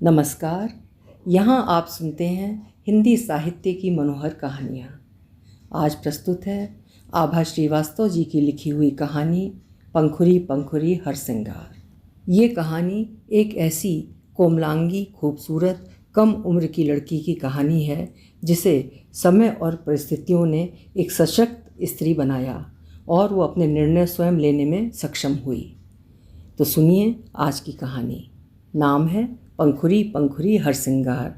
नमस्कार। यहाँ आप सुनते हैं हिंदी साहित्य की मनोहर कहानियाँ। आज प्रस्तुत है आभा श्रीवास्तव जी की लिखी हुई कहानी पंखुरी पंखुरी हरसिंगार। ये कहानी एक ऐसी कोमलांगी, खूबसूरत, कम उम्र की लड़की की कहानी है जिसे समय और परिस्थितियों ने एक सशक्त स्त्री बनाया और वो अपने निर्णय स्वयं लेने में सक्षम हुई। तो सुनिए आज की कहानी। नाम है पंखुरी पंखुरी हरसिंगार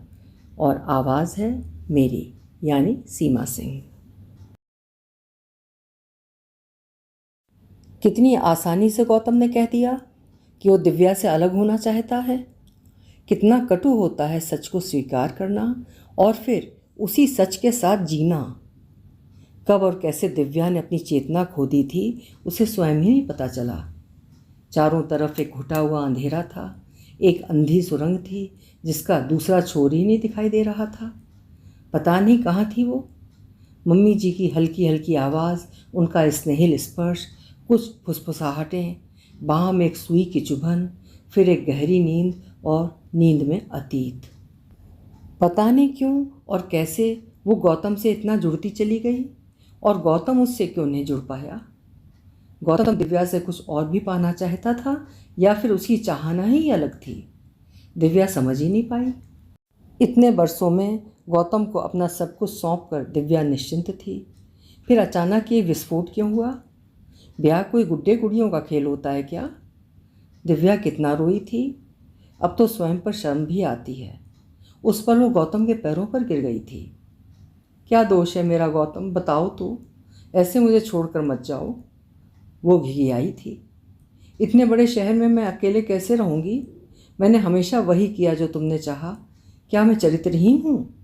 और आवाज़ है मेरी, यानी सीमा सिंह। कितनी आसानी से गौतम ने कह दिया कि वो दिव्या से अलग होना चाहता है। कितना कटु होता है सच को स्वीकार करना और फिर उसी सच के साथ जीना। कब और कैसे दिव्या ने अपनी चेतना खो दी थी उसे स्वयं ही नहीं पता चला। चारों तरफ एक घुटा हुआ अंधेरा था, एक अंधी सुरंग थी जिसका दूसरा छोर ही नहीं दिखाई दे रहा था। पता नहीं कहाँ थी वो। मम्मी जी की हल्की हल्की आवाज़, उनका स्नेहिल स्पर्श, कुछ फुसफुसाहटें, बाह में एक सुई की चुभन, फिर एक गहरी नींद और नींद में अतीत। पता नहीं क्यों और कैसे वो गौतम से इतना जुड़ती चली गई और गौतम उससे क्यों नहीं जुड़ पाया। गौतम दिव्या से कुछ और भी पाना चाहता था या फिर उसकी चाहना ही अलग थी। दिव्या समझ ही नहीं पाई। इतने वर्षों में गौतम को अपना सब कुछ सौंप कर दिव्या निश्चिंत थी। फिर अचानक ये विस्फोट क्यों हुआ। ब्याह कोई गुड्डे गुड़ियों का खेल होता है क्या। दिव्या कितना रोई थी। अब तो स्वयं पर शर्म भी आती है। उस पर वो गौतम के पैरों पर गिर गई थी। क्या दोष है मेरा गौतम, बताओ तो, ऐसे मुझे छोड़कर मत जाओ। वो घिघियाई थी। इतने बड़े शहर में मैं अकेले कैसे रहूँगी। मैंने हमेशा वही किया जो तुमने चाहा। क्या मैं चरित्रहीन हूँ।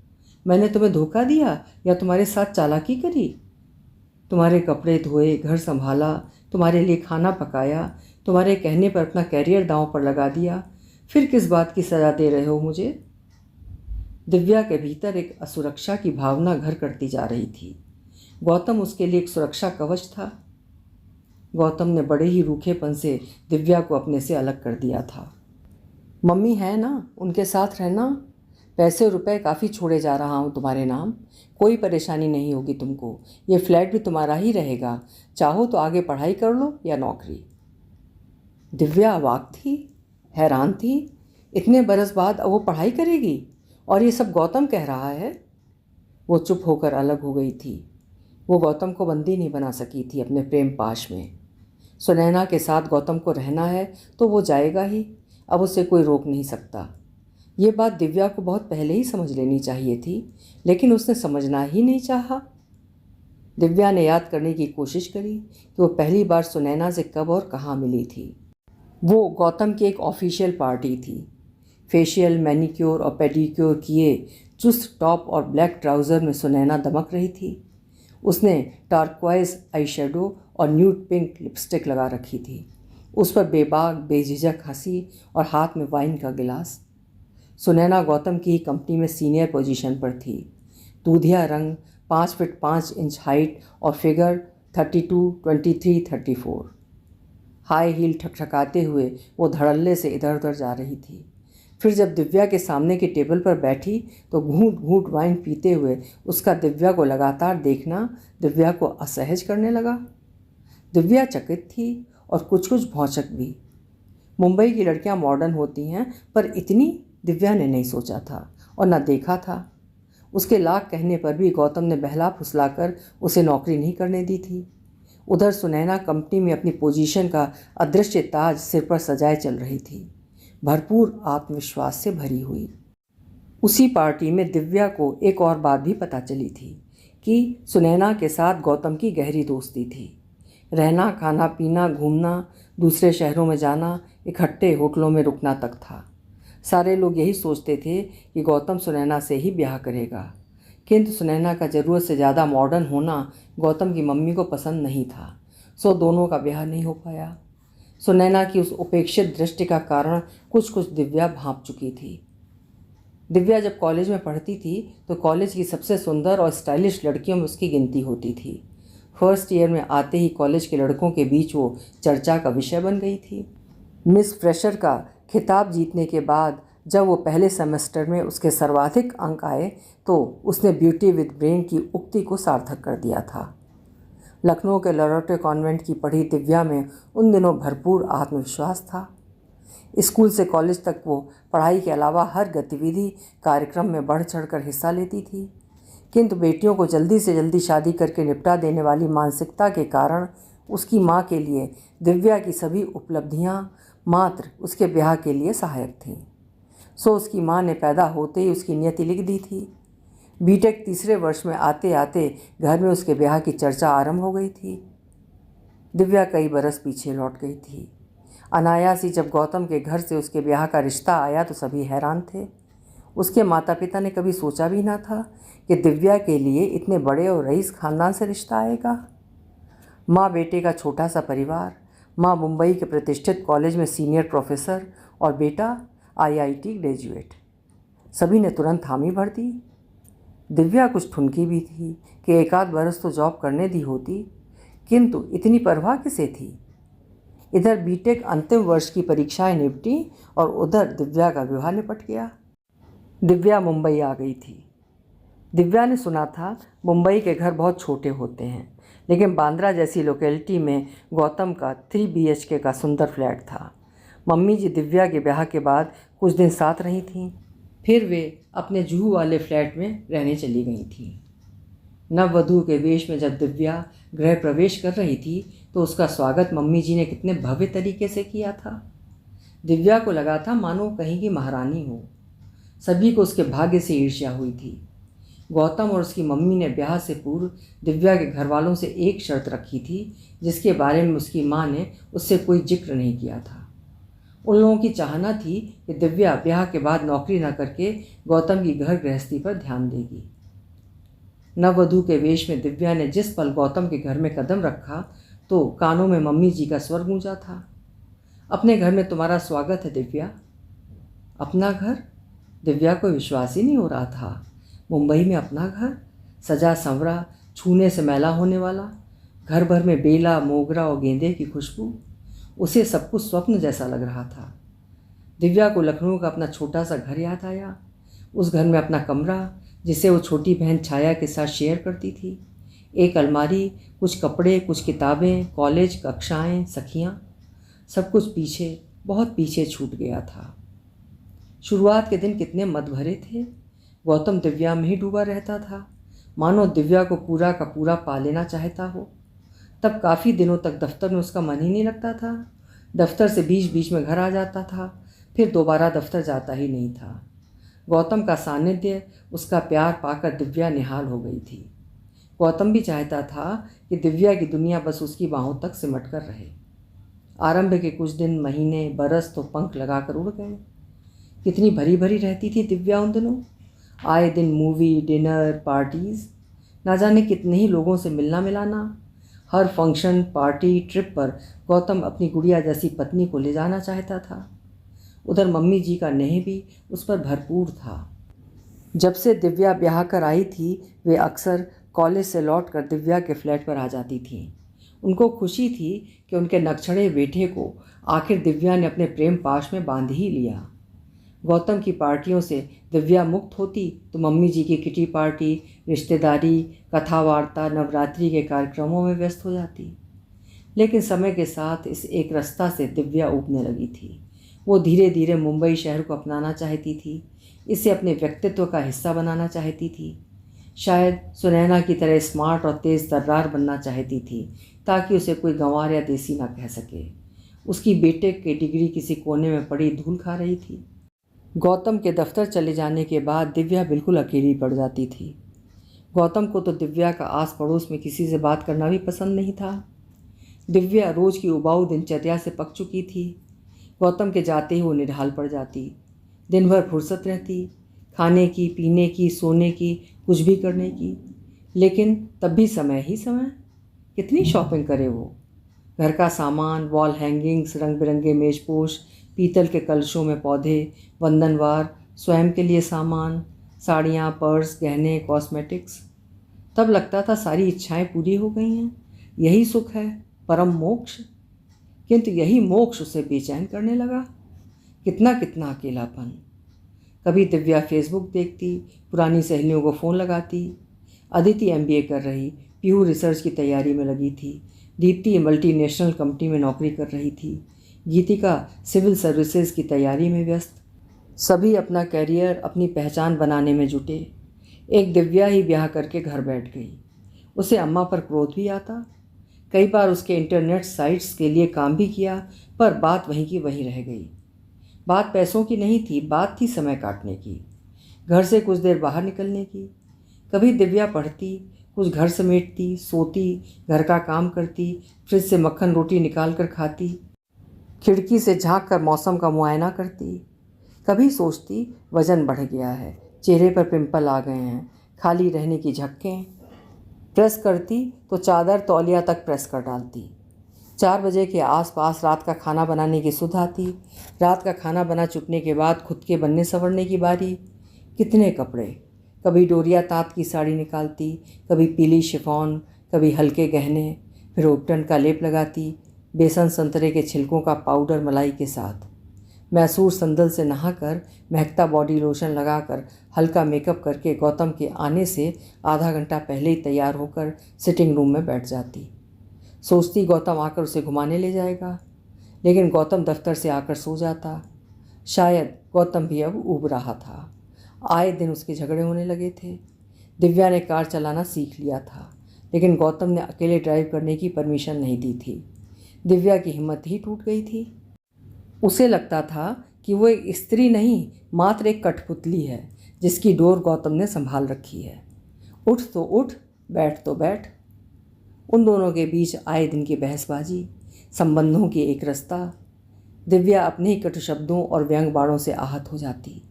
मैंने तुम्हें धोखा दिया या तुम्हारे साथ चालाकी करी। तुम्हारे कपड़े धोए, घर संभाला, तुम्हारे लिए खाना पकाया, तुम्हारे कहने पर अपना कैरियर दांव पर लगा दिया, फिर किस बात की सज़ा दे रहे हो मुझे। दिव्या के भीतर एक असुरक्षा की भावना घर करती जा रही थी। गौतम उसके लिए एक सुरक्षा कवच था। गौतम ने बड़े ही रूखेपन से दिव्या को अपने से अलग कर दिया था। मम्मी है ना, उनके साथ रहना। पैसे रुपए काफ़ी छोड़े जा रहा हूँ तुम्हारे नाम। कोई परेशानी नहीं होगी तुमको। ये फ्लैट भी तुम्हारा ही रहेगा। चाहो तो आगे पढ़ाई कर लो या नौकरी। दिव्या अवाक थी, हैरान थी। इतने बरस बाद अब वो पढ़ाई करेगी और ये सब गौतम कह रहा है। वो चुप होकर अलग हो गई थी। वो गौतम को बंदी नहीं बना सकी थी अपने प्रेम पाश में। सुनैना के साथ गौतम को रहना है तो वो जाएगा ही। अब उसे कोई रोक नहीं सकता। ये बात दिव्या को बहुत पहले ही समझ लेनी चाहिए थी, लेकिन उसने समझना ही नहीं चाहा। दिव्या ने याद करने की कोशिश करी कि वो पहली बार सुनैना से कब और कहाँ मिली थी। वो गौतम की एक ऑफिशियल पार्टी थी। फेशियल, मैनिक्योर और पेडिक्योर किए चुस्त टॉप और ब्लैक ट्राउज़र में सुनैना दमक रही थी। उसने टर्क्वाइज आई शेडो और न्यूड पिंक लिपस्टिक लगा रखी थी। उस पर बेबाक बेझिझक हंसी और हाथ में वाइन का गिलास। सुनैना गौतम की ही कंपनी में सीनियर पोजीशन पर थी। दूधिया रंग, 5 फीट 5 इंच हाइट और फिगर 32, 23, 34। हाई हील ठकठकाते हुए वो धड़ल्ले से इधर उधर जा रही थी। फिर जब दिव्या के सामने की टेबल पर बैठी तो घूंट घूंट वाइन पीते हुए उसका दिव्या को लगातार देखना दिव्या को असहज करने लगा। दिव्या चकित थी और कुछ कुछ भौचक भी। मुंबई की लड़कियां मॉडर्न होती हैं, पर इतनी दिव्या ने नहीं सोचा था और न देखा था। उसके लाख कहने पर भी गौतम ने बहला फुसलाकर उसे नौकरी नहीं करने दी थी। उधर सुनैना कंपनी में अपनी पोजीशन का अदृश्य ताज सिर पर सजाए चल रही थी, भरपूर आत्मविश्वास से भरी हुई। उसी पार्टी में दिव्या को एक और बात भी पता चली थी कि सुनैना के साथ गौतम की गहरी दोस्ती थी। रहना, खाना पीना, घूमना, दूसरे शहरों में जाना, इकट्ठे होटलों में रुकना तक था। सारे लोग यही सोचते थे कि गौतम सुनैना से ही ब्याह करेगा, किंतु सुनैना का ज़रूरत से ज़्यादा मॉडर्न होना गौतम की मम्मी को पसंद नहीं था, सो दोनों का ब्याह नहीं हो पाया। सुनैना की उस उपेक्षित दृष्टि का कारण कुछ कुछ दिव्या भांप चुकी थी। दिव्या जब कॉलेज में पढ़ती थी तो कॉलेज की सबसे सुंदर और स्टाइलिश लड़कियों में उसकी गिनती होती थी। फर्स्ट ईयर में आते ही कॉलेज के लड़कों के बीच वो चर्चा का विषय बन गई थी। मिस फ्रेशर का खिताब जीतने के बाद जब वो पहले सेमेस्टर में उसके सर्वाधिक अंक आए तो उसने ब्यूटी विद ब्रेन की उक्ति को सार्थक कर दिया था। लखनऊ के लरोटे कॉन्वेंट की पढ़ी दिव्या में उन दिनों भरपूर आत्मविश्वास था। स्कूल से कॉलेज तक वो पढ़ाई के अलावा हर गतिविधि कार्यक्रम में बढ़ चढ़कर हिस्सा लेती थी, किंतु बेटियों को जल्दी से जल्दी शादी करके निपटा देने वाली मानसिकता के कारण उसकी माँ के लिए दिव्या की सभी उपलब्धियाँ मात्र उसके ब्याह के लिए सहायक थीं। सो उसकी माँ ने पैदा होते ही उसकी नियति लिख दी थी। बीटेक तीसरे वर्ष में आते आते घर में उसके ब्याह की चर्चा आरंभ हो गई थी। दिव्या कई बरस पीछे लौट गई थी। अनायास ही जब गौतम के घर से उसके ब्याह का रिश्ता आया तो सभी हैरान थे। उसके माता पिता ने कभी सोचा भी ना था कि दिव्या के लिए इतने बड़े और रईस खानदान से रिश्ता आएगा। माँ बेटे का छोटा सा परिवार, माँ मुंबई के प्रतिष्ठित कॉलेज में सीनियर प्रोफेसर और बेटा आईआईटी ग्रेजुएट। सभी ने तुरंत हामी भर दी। दिव्या कुछ ठुनकी भी थी कि एक आध बरस तो जॉब करने दी होती, किंतु इतनी परवाह किसे थी। इधर बीटेक अंतिम वर्ष की परीक्षाएं निपटी और उधर दिव्या का विवाह निपट गया। दिव्या मुंबई आ गई थी। दिव्या ने सुना था मुंबई के घर बहुत छोटे होते हैं, लेकिन बांद्रा जैसी लोकेलिटी में गौतम का 3 BHK का सुंदर फ्लैट था। मम्मी जी दिव्या के ब्याह के बाद कुछ दिन साथ रही थीं, फिर वे अपने जूहू वाले फ्लैट में रहने चली गई थीं। नववधू के वेश में जब दिव्या गृह प्रवेश कर रही थी तो उसका स्वागत मम्मी जी ने कितने भव्य तरीके से किया था। दिव्या को लगा था मानो कहीं की महारानी हो। सभी को उसके भाग्य से ईर्ष्या हुई थी। गौतम और उसकी मम्मी ने ब्याह से पूर्व दिव्या के घर वालों से एक शर्त रखी थी, जिसके बारे में उसकी माँ ने उससे कोई जिक्र नहीं किया था। उन लोगों की चाहना थी कि दिव्या ब्याह के बाद नौकरी न करके गौतम की घर गृहस्थी पर ध्यान देगी। नववधू के वेश में दिव्या ने जिस पल गौतम के घर में कदम रखा तो कानों में मम्मी जी का स्वर गूंजा था, अपने घर में तुम्हारा स्वागत है दिव्या। अपना घर? दिव्या को विश्वास ही नहीं हो रहा था। मुंबई में अपना घर, सजा संवरा, छूने से मैला होने वाला, घर भर में बेला, मोगरा और गेंदे की खुशबू। उसे सब कुछ स्वप्न जैसा लग रहा था। दिव्या को लखनऊ का अपना छोटा सा घर याद आया। उस घर में अपना कमरा, जिसे वो छोटी बहन छाया के साथ शेयर करती थी, एक अलमारी, कुछ कपड़े, कुछ किताबें, कॉलेज, कक्षाएं, सखियाँ, सब कुछ पीछे, बहुत पीछे छूट गया था। शुरुआत के दिन कितने मत भरे थे। गौतम दिव्या में ही डूबा रहता था, मानो दिव्या को पूरा का पूरा पा लेना चाहता हो। तब काफ़ी दिनों तक दफ्तर में उसका मन ही नहीं लगता था। दफ्तर से बीच बीच में घर आ जाता था, फिर दोबारा दफ्तर जाता ही नहीं था। गौतम का सानिध्य, उसका प्यार पाकर दिव्या निहाल हो गई थी। गौतम भी चाहता था कि दिव्या की दुनिया बस उसकी बाहों तक सिमट कर रहे। आरंभ के कुछ दिन, महीने, बरस तो पंख लगाकर उड़ गए। कितनी भरी भरी रहती थी दिव्या उन दिनों। आए दिन मूवी, डिनर, पार्टीज़, ना जाने कितने ही लोगों से मिलना मिलाना। हर फंक्शन, पार्टी, ट्रिप पर गौतम अपनी गुड़िया जैसी पत्नी को ले जाना चाहता था। उधर मम्मी जी का नेह भी उस पर भरपूर था। जब से दिव्या ब्याह कर आई थी, वे अक्सर कॉलेज से लौटकर दिव्या के फ्लैट पर आ जाती थीं। उनको खुशी थी कि उनके नक्छड़े बेटे को आखिर दिव्या ने अपने प्रेम पाश में बांध ही लिया। गौतम की पार्टियों से दिव्या मुक्त होती तो मम्मी जी की किटी पार्टी, रिश्तेदारी, कथा वार्ता, नवरात्रि के कार्यक्रमों में व्यस्त हो जाती। लेकिन समय के साथ इस एक रास्ता से दिव्या ऊबने लगी थी। वो धीरे धीरे मुंबई शहर को अपनाना चाहती थी, इसे अपने व्यक्तित्व का हिस्सा बनाना चाहती थी। शायद सुनैना की तरह स्मार्ट और तेज़ तर्रार बनना चाहती थी, ताकि उसे कोई गंवार या देसी ना कह सके। उसकी बीटेक की डिग्री किसी कोने में पड़ी धूल खा रही थी। गौतम के दफ्तर चले जाने के बाद दिव्या बिल्कुल अकेली पड़ जाती थी। गौतम को तो दिव्या का आस पड़ोस में किसी से बात करना भी पसंद नहीं था। दिव्या रोज़ की उबाऊ दिनचर्या से पक चुकी थी। गौतम के जाते ही वो निढाल पड़ जाती। दिन भर फुर्सत रहती, खाने की, पीने की, सोने की, कुछ भी करने की, लेकिन तब भी समय ही समय। कितनी शॉपिंग करे वो। घर का सामान, वॉल हैंगिंग्स, रंग बिरंगे मेजपोश, पीतल के कलशों में पौधे, वंदनवार, स्वयं के लिए सामान, साड़ियाँ, पर्स, गहने, कॉस्मेटिक्स। तब लगता था सारी इच्छाएं पूरी हो गई हैं, यही सुख है, परम मोक्ष। किंतु यही मोक्ष उसे बेचैन करने लगा। कितना कितना अकेलापन। कभी दिव्या फेसबुक देखती, पुरानी सहेलियों को फ़ोन लगाती। अदिति MBA कर रही, पीयू रिसर्च की तैयारी में लगी थी, दीप्ति मल्टीनेशनल कंपनी में नौकरी कर रही थी, गीतिका सिविल सर्विसेज की तैयारी में व्यस्त। सभी अपना कैरियर, अपनी पहचान बनाने में जुटे। एक दिव्या ही ब्याह करके घर बैठ गई। उसे अम्मा पर क्रोध भी आता। कई बार उसके इंटरनेट साइट्स के लिए काम भी किया, पर बात वहीं की वहीं रह गई। बात पैसों की नहीं थी, बात थी समय काटने की, घर से कुछ देर बाहर निकलने की। कभी दिव्या पढ़ती, कुछ घर समेटती, सोती, घर का काम करती, फ्रिज से मक्खन रोटी निकाल कर खाती, खिड़की से झांक कर मौसम का मुआयना करती। कभी सोचती वज़न बढ़ गया है, चेहरे पर पिंपल आ गए हैं, खाली रहने की झक्कें। प्रेस करती तो चादर तौलिया तक प्रेस कर डालती। 4 बजे के आसपास रात का खाना बनाने की सुध आती। रात का खाना बना चुकने के बाद खुद के बनने संवरने की बारी। कितने कपड़े, कभी डोरिया तात की साड़ी निकालती, कभी पीली शिफॉन, कभी हल्के गहने, फिर उपटन का लेप लगाती, बेसन संतरे के छिलकों का पाउडर मलाई के साथ। मैसूर संदल से नहाकर, महकता बॉडी लोशन लगाकर, हल्का मेकअप करके गौतम के आने से आधा घंटा पहले ही तैयार होकर सिटिंग रूम में बैठ जाती। सोचती गौतम आकर उसे घुमाने ले जाएगा, लेकिन गौतम दफ्तर से आकर सो जाता। शायद गौतम भी अब ऊब रहा था। आए दिन उसके झगड़े होने लगे थे। दिव्या ने कार चलाना सीख लिया था, लेकिन गौतम ने अकेले ड्राइव करने की परमिशन नहीं दी थी। दिव्या की हिम्मत ही टूट गई थी। उसे लगता था कि वो एक स्त्री नहीं, मात्र एक कठपुतली है जिसकी डोर गौतम ने संभाल रखी है। उठ तो उठ, बैठ तो बैठ। उन दोनों के बीच आए दिन की बहसबाजी, संबंधों की एक रास्ता। दिव्या अपने ही कटु शब्दों और व्यंग बाणों से आहत हो जाती।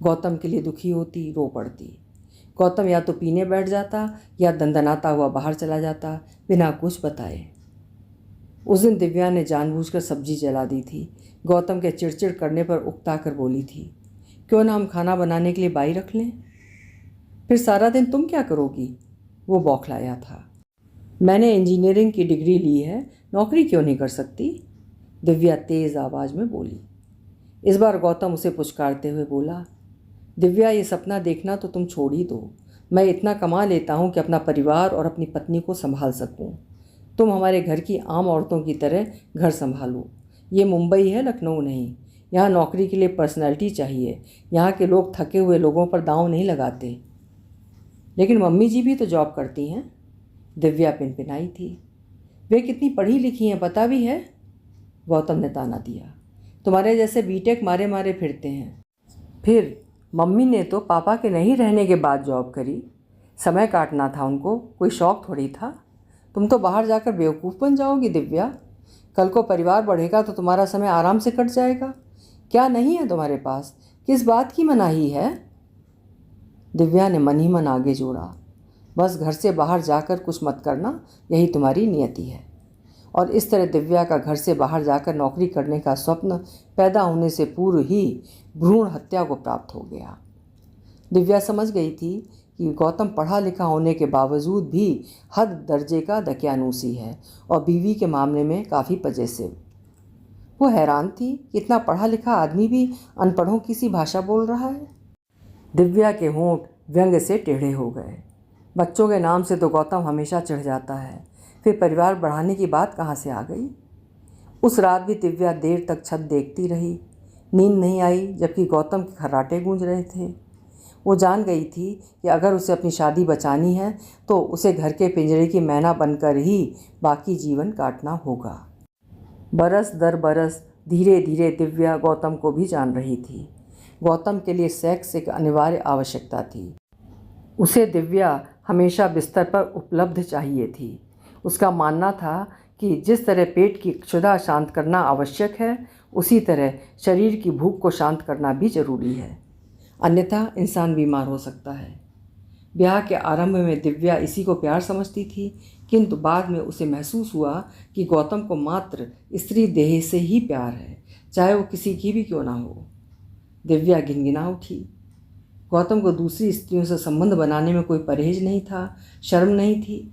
गौतम के लिए दुखी होती, रो पड़ती। गौतम या तो पीने बैठ जाता या दंदनाता हुआ बाहर चला जाता, बिना कुछ बताए। उस दिन दिव्या ने जानबूझकर सब्जी जला दी थी। गौतम के चिड़चिड़ करने पर उकता कर बोली थी, क्यों ना हम खाना बनाने के लिए बाई रख लें? फिर सारा दिन तुम क्या करोगी? वो बौखलाया था। मैंने इंजीनियरिंग की डिग्री ली है, नौकरी क्यों नहीं कर सकती? दिव्या तेज़ आवाज़ में बोली। इस बार गौतम उसे पुचकारते हुए बोला, दिव्या ये सपना देखना तो तुम छोड़ ही दो। मैं इतना कमा लेता हूँ कि अपना परिवार और अपनी पत्नी को संभाल सकूँ। तुम हमारे घर की आम औरतों की तरह घर संभालो। ये मुंबई है, लखनऊ नहीं। यहाँ नौकरी के लिए पर्सनैलिटी चाहिए। यहाँ के लोग थके हुए लोगों पर दांव नहीं लगाते। लेकिन मम्मी जी भी तो जॉब करती हैं। दिव्या पिनपिनाई थी। वे कितनी पढ़ी लिखी हैं पता भी है? गौतम ने ताना दिया। तुम्हारे जैसे बीटेक मारे मारे फिरते हैं। फिर मम्मी ने तो पापा के नहीं रहने के बाद जॉब करी। समय काटना था उनको, कोई शौक़ थोड़ी था। तुम तो बाहर जाकर बेवकूफ़ बन जाओगी दिव्या। कल को परिवार बढ़ेगा तो तुम्हारा समय आराम से कट जाएगा। क्या नहीं है तुम्हारे पास? किस बात की मनाही है? दिव्या ने मन ही मन आगे जोड़ा। बस घर से बाहर जाकर कुछ मत करना, यही तुम्हारी नियति है। और इस तरह दिव्या का घर से बाहर जाकर नौकरी करने का स्वप्न पैदा होने से पूर्व ही भ्रूण हत्या को प्राप्त हो गया। दिव्या समझ गई थी कि गौतम पढ़ा लिखा होने के बावजूद भी हद दर्जे का दकियानूसी है और बीवी के मामले में काफ़ी पजेसिव। वो हैरान थी कि इतना पढ़ा लिखा आदमी भी अनपढ़ों की सी भाषा बोल रहा है। दिव्या के होंठ व्यंग से टेढ़े हो गए। बच्चों के नाम से तो गौतम हमेशा चढ़ जाता है, फिर परिवार बढ़ाने की बात कहाँ से आ गई? उस रात भी दिव्या देर तक छत देखती रही। नींद नहीं आई, जबकि गौतम के खर्राटे गूंज रहे थे। वो जान गई थी कि अगर उसे अपनी शादी बचानी है तो उसे घर के पिंजरे की मैना बनकर ही बाकी जीवन काटना होगा। बरस दर बरस धीरे धीरे दिव्या गौतम को भी जान रही थी। गौतम के लिए सेक्स एक अनिवार्य आवश्यकता थी। उसे दिव्या हमेशा बिस्तर पर उपलब्ध चाहिए थी। उसका मानना था कि जिस तरह पेट की क्षुधा शांत करना आवश्यक है, उसी तरह शरीर की भूख को शांत करना भी जरूरी है, अन्यथा इंसान बीमार हो सकता है। ब्याह के आरंभ में दिव्या इसी को प्यार समझती थी, किंतु बाद में उसे महसूस हुआ कि गौतम को मात्र स्त्री देह से ही प्यार है, चाहे वो किसी की भी क्यों ना हो। दिव्या गिनगिना उठी। गौतम को दूसरी स्त्रियों से संबंध बनाने में कोई परहेज नहीं था, शर्म नहीं थी।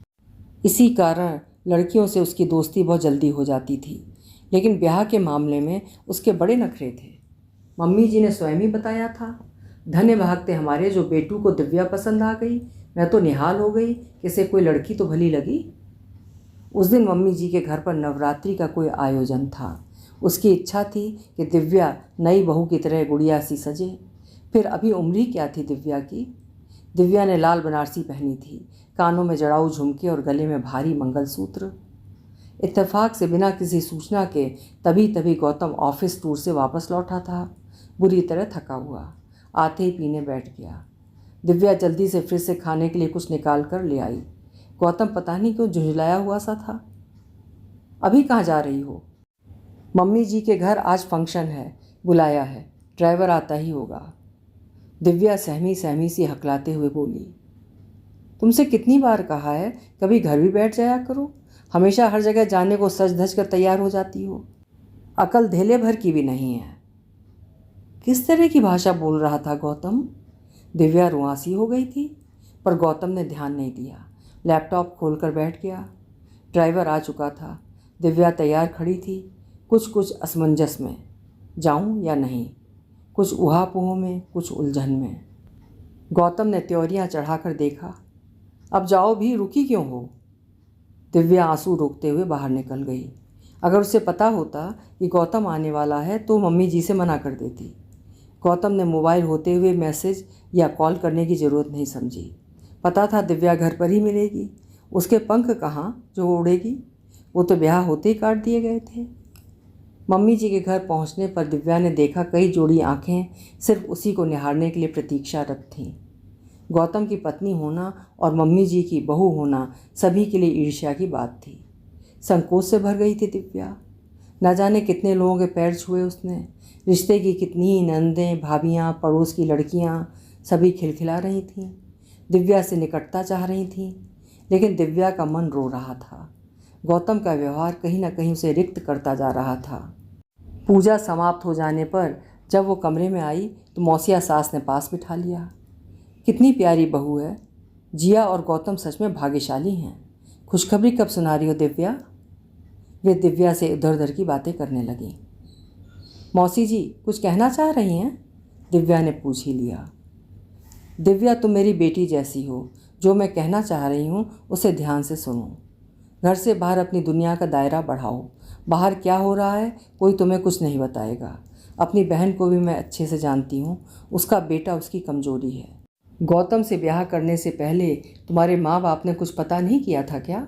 इसी कारण लड़कियों से उसकी दोस्ती बहुत जल्दी हो जाती थी, लेकिन ब्याह के मामले में उसके बड़े नखरे थे। मम्मी जी ने स्वयं ही बताया था, धन्य भागते हमारे जो बेटू को दिव्या पसंद आ गई। मैं तो निहाल हो गई कि इसे कोई लड़की तो भली लगी। उस दिन मम्मी जी के घर पर नवरात्रि का कोई आयोजन था। उसकी इच्छा थी कि दिव्या नई बहू की तरह गुड़िया सी सजे। फिर अभी उम्र ही क्या थी दिव्या की। दिव्या ने लाल बनारसी पहनी थी, कानों में जड़ाऊ झुमके और गले में भारी मंगलसूत्र। इत्तेफाक से बिना किसी सूचना के तभी गौतम ऑफिस टूर से वापस लौटा था, बुरी तरह थका हुआ। आते ही पीने बैठ गया। दिव्या जल्दी से फ्रिज से खाने के लिए कुछ निकाल कर ले आई। गौतम पता नहीं क्यों झुंझलाया हुआ सा था। अभी कहाँ जा रही हो? मम्मी जी के घर आज फंक्शन है, बुलाया है, ड्राइवर आता ही होगा। दिव्या सहमी सहमी सी हकलाते हुए बोली। तुमसे कितनी बार कहा है कभी घर भी बैठ जाया करो, हमेशा हर जगह जाने को सज धज कर तैयार हो जाती हो। अकल धेले भर की भी नहीं है। किस तरह की भाषा बोल रहा था गौतम? दिव्या रुआंसी हो गई थी, पर गौतम ने ध्यान नहीं दिया। लैपटॉप खोलकर बैठ गया। ड्राइवर आ चुका था। दिव्या तैयार खड़ी थी, कुछ असमंजस में, जाऊं या नहीं, कुछ उहापोह में, कुछ उलझन में। गौतम ने त्योरियां चढ़ाकर देखा। अब जाओ भी, रुकी क्यों हो? दिव्या आंसू रोकते हुए बाहर निकल गई। अगर उसे पता होता कि गौतम आने वाला है तो मम्मी जी से मना कर देती। गौतम ने मोबाइल होते हुए मैसेज या कॉल करने की ज़रूरत नहीं समझी। पता था दिव्या घर पर ही मिलेगी। उसके पंख कहाँ जो वो उड़ेगी? वो तो ब्याह होते ही काट दिए गए थे। मम्मी जी के घर पहुंचने पर दिव्या ने देखा कई जोड़ी आंखें सिर्फ उसी को निहारने के लिए प्रतीक्षारत थीं। गौतम की पत्नी होना और मम्मी जी की बहू होना सभी के लिए ईर्ष्या की बात थी। संकोच से भर गई थी दिव्या। न जाने कितने लोगों के पैर छुए उसने। रिश्ते की कितनी ही नंदें, भाभियाँ, पड़ोस की लड़कियाँ सभी खिलखिला रही थीं, दिव्या से निकटता चाह रही थीं। लेकिन दिव्या का मन रो रहा था। गौतम का व्यवहार कहीं न कहीं उसे रिक्त करता जा रहा था। पूजा समाप्त हो जाने पर जब वो कमरे में आई तो मौसिया सास ने पास बिठा लिया। कितनी प्यारी बहू है। जिया और गौतम सच में भाग्यशाली हैं। खुशखबरी कब सुना रही हो दिव्या? वे दिव्या से इधर उधर की बातें करने लगीं। मौसी जी कुछ कहना चाह रही हैं? दिव्या ने पूछ ही लिया। दिव्या तुम मेरी बेटी जैसी हो। जो मैं कहना चाह रही हूँ उसे ध्यान से सुनो। घर से बाहर अपनी दुनिया का दायरा बढ़ाओ। बाहर क्या हो रहा है कोई तुम्हें कुछ नहीं बताएगा। अपनी बहन को भी मैं अच्छे से जानती हूँ। उसका बेटा उसकी कमजोरी है। गौतम से ब्याह करने से पहले तुम्हारे माँ बाप ने कुछ पता नहीं किया था क्या?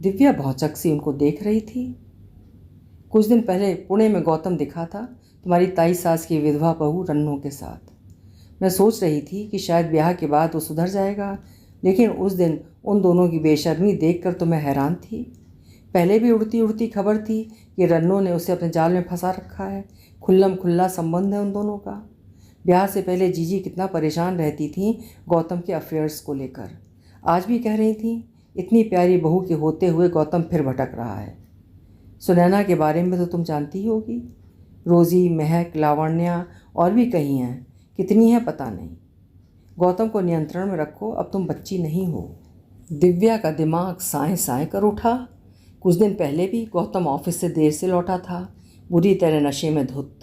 दिव्या भौचक सी उनको देख रही थी। कुछ दिन पहले पुणे में गौतम दिखा था तुम्हारी ताई सास की विधवा बहू रन्नों के साथ। मैं सोच रही थी कि शायद ब्याह के बाद वो सुधर जाएगा, लेकिन उस दिन उन दोनों की बेशर्मी देखकर तो मैं हैरान थी। पहले भी उड़ती उड़ती खबर थी कि रन्नों ने उसे अपने जाल में फंसा रखा है। खुल्लम खुल्ला संबंध है उन दोनों का। ब्याह से पहले जीजी कितना परेशान रहती थी गौतम के अफेयर्स को लेकर। आज भी कह रही थी इतनी प्यारी बहू के होते हुए गौतम फिर भटक रहा है। सुनैना के बारे में तो तुम जानती ही होगी। रोज़ी, महक, लावण्या और भी कहीं हैं, कितनी हैं पता नहीं। गौतम को नियंत्रण में रखो, अब तुम बच्ची नहीं हो। दिव्या का दिमाग साएं साएं कर उठा। कुछ दिन पहले भी गौतम ऑफिस से देर से लौटा था, बुरी तरह नशे में धुत।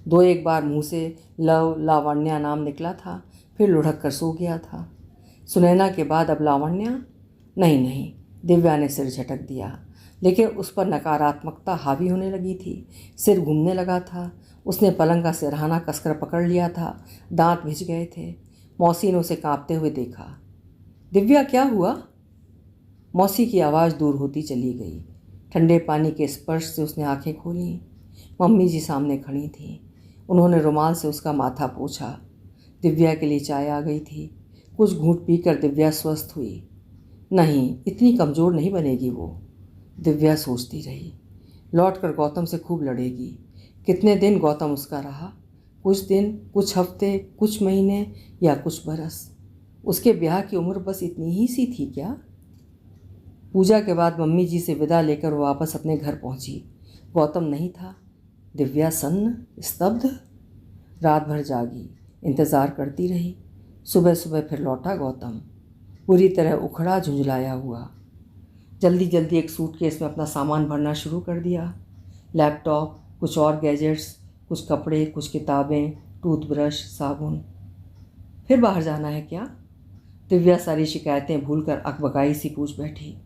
दो एक बार मुंह से लव, लावण्या नाम निकला था, फिर लुढ़क कर सो गया था। सुनैना के बाद अब लावण्या? नहीं, दिव्या ने सिर झटक दिया, लेकिन उस पर नकारात्मकता हावी होने लगी थी। सिर घूमने लगा था। उसने पलंग का सिरहाना कसकर पकड़ लिया था। दांत भिज गए थे। मौसी ने उसे कांपते हुए देखा। दिव्या क्या हुआ? मौसी की आवाज़ दूर होती चली गई। ठंडे पानी के स्पर्श से उसने आंखें खोली। मम्मी जी सामने खड़ी थीं। उन्होंने रुमाल से उसका माथा पोंछा। दिव्या के लिए चाय आ गई थी। कुछ घूंट पीकर दिव्या स्वस्थ हुई। नहीं, इतनी कमज़ोर नहीं बनेगी वो, दिव्या सोचती रही। लौटकर गौतम से खूब लड़ेगी। कितने दिन गौतम उसका रहा? कुछ दिन, कुछ हफ्ते, कुछ महीने या कुछ बरस। उसके ब्याह की उम्र बस इतनी ही सी थी क्या? पूजा के बाद मम्मी जी से विदा लेकर वो वापस अपने घर पहुंची। गौतम नहीं था। दिव्या सन्न, स्तब्ध। रात भर जागी, इंतज़ार करती रही। सुबह सुबह फिर लौटा गौतम, पूरी तरह उखड़ा, झुंझलाया हुआ। जल्दी जल्दी एक सूटकेस में अपना सामान भरना शुरू कर दिया। लैपटॉप, कुछ और गैजेट्स, कुछ कपड़े, कुछ किताबें, टूथब्रश, साबुन। फिर बाहर जाना है क्या? दिव्या सारी शिकायतें भूलकर अकबकाई सी पूछ बैठी।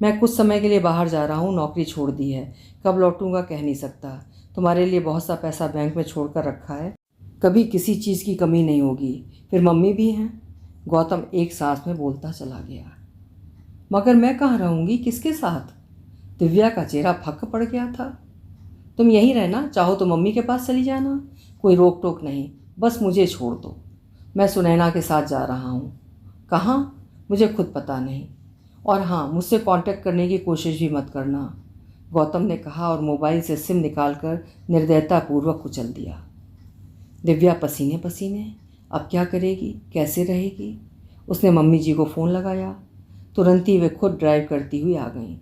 मैं कुछ समय के लिए बाहर जा रहा हूँ, नौकरी छोड़ दी है, कब लौटूंगा कह नहीं सकता। तुम्हारे लिए बहुत सा पैसा बैंक में छोड़ कर रखा है, कभी किसी चीज़ की कमी नहीं होगी। फिर मम्मी भी हैं। गौतम एक सांस में बोलता चला गया। मगर मैं कहाँ रहूँगी, किसके साथ? दिव्या का चेहरा फक पड़ गया था। तुम यहीं रहना, चाहो तो मम्मी के पास चली जाना, कोई रोक टोक नहीं, बस मुझे छोड़ दो। मैं सुनैना के साथ जा रहा हूँ। कहाँ? मुझे खुद पता नहीं। और हाँ, मुझसे कांटेक्ट करने की कोशिश भी मत करना, गौतम ने कहा और मोबाइल से सिम निकालकर निर्दयतापूर्वक कुचल दिया। दिव्या पसीने पसीने, अब क्या करेगी, कैसे रहेगी? उसने मम्मी जी को फ़ोन लगाया। तुरंत ही वे खुद ड्राइव करती हुई आ गईं।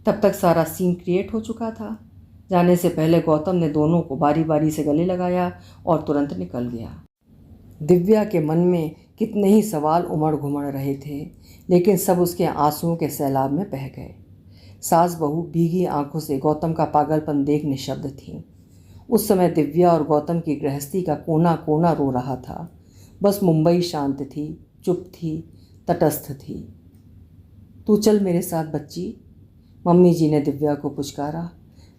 तब तक सारा सीन क्रिएट हो चुका था। जाने से पहले गौतम ने दोनों को बारी बारी से गले लगाया और तुरंत निकल गया। दिव्या के मन में कितने ही सवाल उमड़ घुमड़ रहे थे, लेकिन सब उसके आंसुओं के सैलाब में बह गए। सास बहू भीगी आंखों से गौतम का पागलपन देख निशब्द थीं। उस समय दिव्या और गौतम की गृहस्थी का कोना कोना रो रहा था। बस मुंबई शांत थी, चुप थी, तटस्थ थी। तू चल मेरे साथ बच्ची, मम्मी जी ने दिव्या को पुचकारा।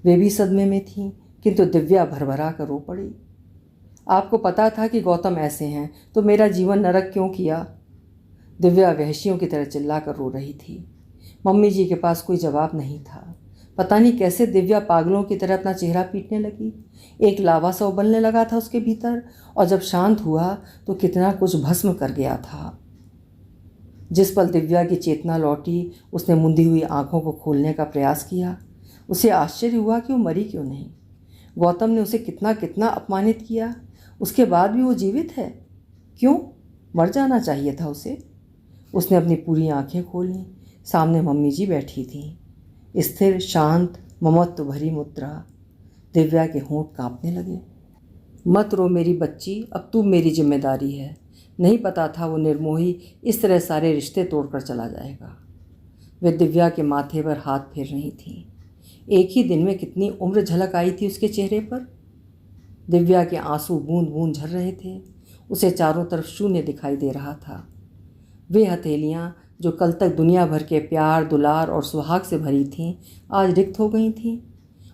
वे भी सदमे में थीं, किंतु दिव्या भरभरा कर रो पड़ी। आपको पता था कि गौतम ऐसे हैं, तो मेरा जीवन नरक क्यों किया? दिव्या वहशियों की तरह चिल्लाकर रो रही थी। मम्मी जी के पास कोई जवाब नहीं था। पता नहीं कैसे दिव्या पागलों की तरह अपना चेहरा पीटने लगी। एक लावा सा उबलने लगा था उसके भीतर, और जब शांत हुआ तो कितना कुछ भस्म कर गया था। जिस पल दिव्या की चेतना लौटी, उसने मुंदी हुई आंखों को खोलने का प्रयास किया। उसे आश्चर्य हुआ कि वो मरी क्यों नहीं। गौतम ने उसे कितना कितना अपमानित किया, उसके बाद भी वो जीवित है। क्यों? मर जाना चाहिए था उसे। उसने अपनी पूरी आंखें खोलीं। सामने मम्मी जी बैठी थीं, स्थिर, शांत, ममत्व भरी मुद्रा। दिव्या के होंठ कांपने लगे। मत रो मेरी बच्ची, अब तू मेरी जिम्मेदारी है। नहीं पता था वो निर्मोही इस तरह सारे रिश्ते तोड़कर चला जाएगा। वे दिव्या के माथे पर हाथ फेर रही थीं। एक ही दिन में कितनी उम्र झलक आई थी उसके चेहरे पर। दिव्या के आंसू बूंद बूंद झर रहे थे। उसे चारों तरफ शून्य दिखाई दे रहा था। वे हथेलियाँ जो कल तक दुनिया भर के प्यार, दुलार और सुहाग से भरी थीं, आज रिक्त हो गई थीं।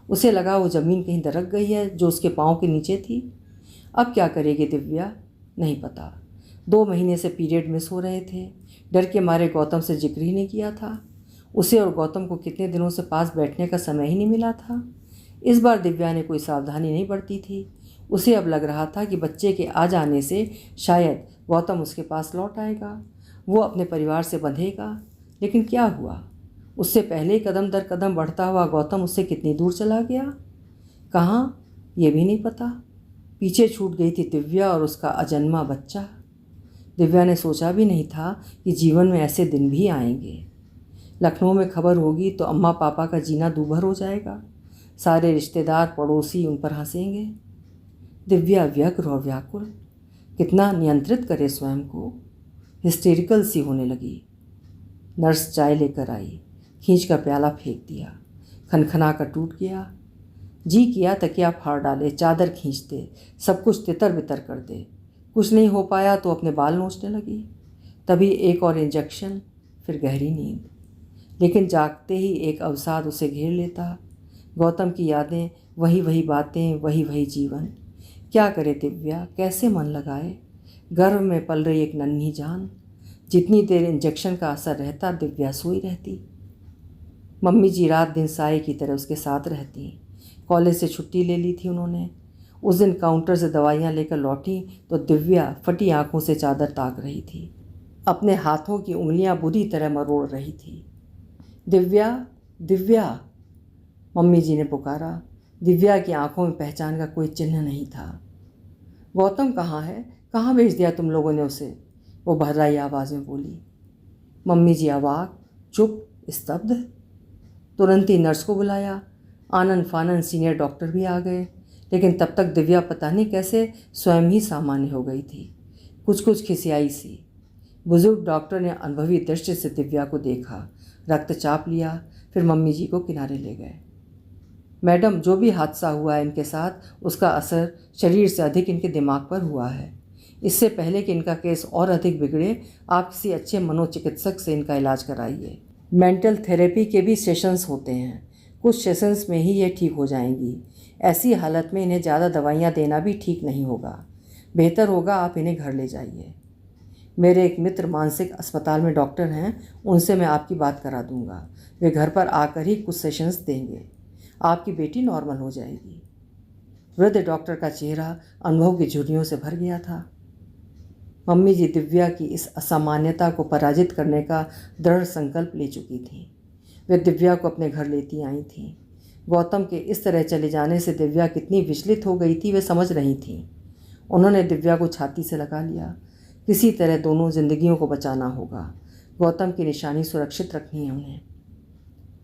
उसे लगा वो ज़मीन कहीं दरक गई है जो उसके पाँव के नीचे थी। अब क्या करेगी दिव्या? नहीं पता। 2 महीने से पीरियड मिस हो रहे थे। डर के मारे गौतम से जिक्र ही नहीं किया था। उसे और गौतम को कितने दिनों से पास बैठने का समय ही नहीं मिला था। इस बार दिव्या ने कोई सावधानी नहीं बरती थी। उसे अब लग रहा था कि बच्चे के आ जाने से शायद गौतम उसके पास लौट आएगा, वो अपने परिवार से बंधेगा। लेकिन क्या हुआ? उससे पहले कदम दर कदम बढ़ता हुआ गौतम उससे कितनी दूर चला गया, कहाँ, ये भी नहीं पता। पीछे छूट गई थी दिव्या और उसका अजन्मा बच्चा। दिव्या ने सोचा भी नहीं था कि जीवन में ऐसे दिन भी आएंगे। लखनऊ में खबर होगी तो अम्मा पापा का जीना दूभर हो जाएगा। सारे रिश्तेदार पड़ोसी उन पर हंसेंगे। दिव्या व्यग्र और व्याकुल, कितना नियंत्रित करे स्वयं को। हिस्टेरिकल सी होने लगी। नर्स चाय लेकर आई, खींच कर प्याला फेंक दिया, खनखना कर टूट गया। जी किया तकिया फाड़ डाले, चादर खींच दे, सब कुछ तितर बितर कर दे। कुछ नहीं हो पाया तो अपने बाल नोचने लगी। तभी एक और इंजेक्शन, फिर गहरी नींद। लेकिन जागते ही एक अवसाद उसे घेर लेता। गौतम की यादें, वही वही बातें, वही वही जीवन। क्या करे दिव्या, कैसे मन लगाए? गर्भ में पल रही एक नन्ही जान। जितनी देर इंजेक्शन का असर रहता दिव्या सोई रहती। मम्मी जी रात दिन साए की तरह उसके साथ रहती। कॉलेज से छुट्टी ले ली थी उन्होंने। उस दिन काउंटर से दवाइयाँ लेकर लौटी तो दिव्या फटी आंखों से चादर ताक रही थी। अपने हाथों की उंगलियां बुरी तरह मरोड़ रही थी। दिव्या, दिव्या, मम्मी जी ने पुकारा। दिव्या की आंखों में पहचान का कोई चिन्ह नहीं था। गौतम कहाँ है? कहाँ भेज दिया तुम लोगों ने उसे? वो भर्राई आवाज़ में बोली। मम्मी जी अवाक, चुप, स्तब्ध। तुरंत ही नर्स को बुलाया। आनन फानन सीनियर डॉक्टर भी आ गए। लेकिन तब तक दिव्या पता नहीं कैसे स्वयं ही सामान्य हो गई थी, कुछ खिसियाई सी। बुजुर्ग डॉक्टर ने अनुभवी दृष्टि से दिव्या को देखा, रक्तचाप लिया, फिर मम्मी जी को किनारे ले गए। मैडम, जो भी हादसा हुआ है इनके साथ, उसका असर शरीर से अधिक इनके दिमाग पर हुआ है। इससे पहले कि इनका केस और अधिक बिगड़े, आप किसी अच्छे मनोचिकित्सक से इनका इलाज कराइए। मेंटल थेरेपी के भी सेशंस होते हैं, कुछ सेशंस में ही ये ठीक हो जाएंगी। ऐसी हालत में इन्हें ज़्यादा दवाइयाँ देना भी ठीक नहीं होगा। बेहतर होगा आप इन्हें घर ले जाइए। मेरे एक मित्र मानसिक अस्पताल में डॉक्टर हैं, उनसे मैं आपकी बात करा दूंगा। वे घर पर आकर ही कुछ सेशंस देंगे। आपकी बेटी नॉर्मल हो जाएगी। वृद्ध डॉक्टर का चेहरा अनुभव की झुर्रियों से भर गया था। मम्मी जी दिव्या की इस असामान्यता को पराजित करने का दृढ़ संकल्प ले चुकी थीं। वे दिव्या को अपने घर लेती आई थीं। गौतम के इस तरह चले जाने से दिव्या कितनी विचलित हो गई थी वे समझ रही थीं। उन्होंने दिव्या को छाती से लगा लिया। किसी तरह दोनों जिंदगियों को बचाना होगा। गौतम की निशानी सुरक्षित रखनी है उन्हें।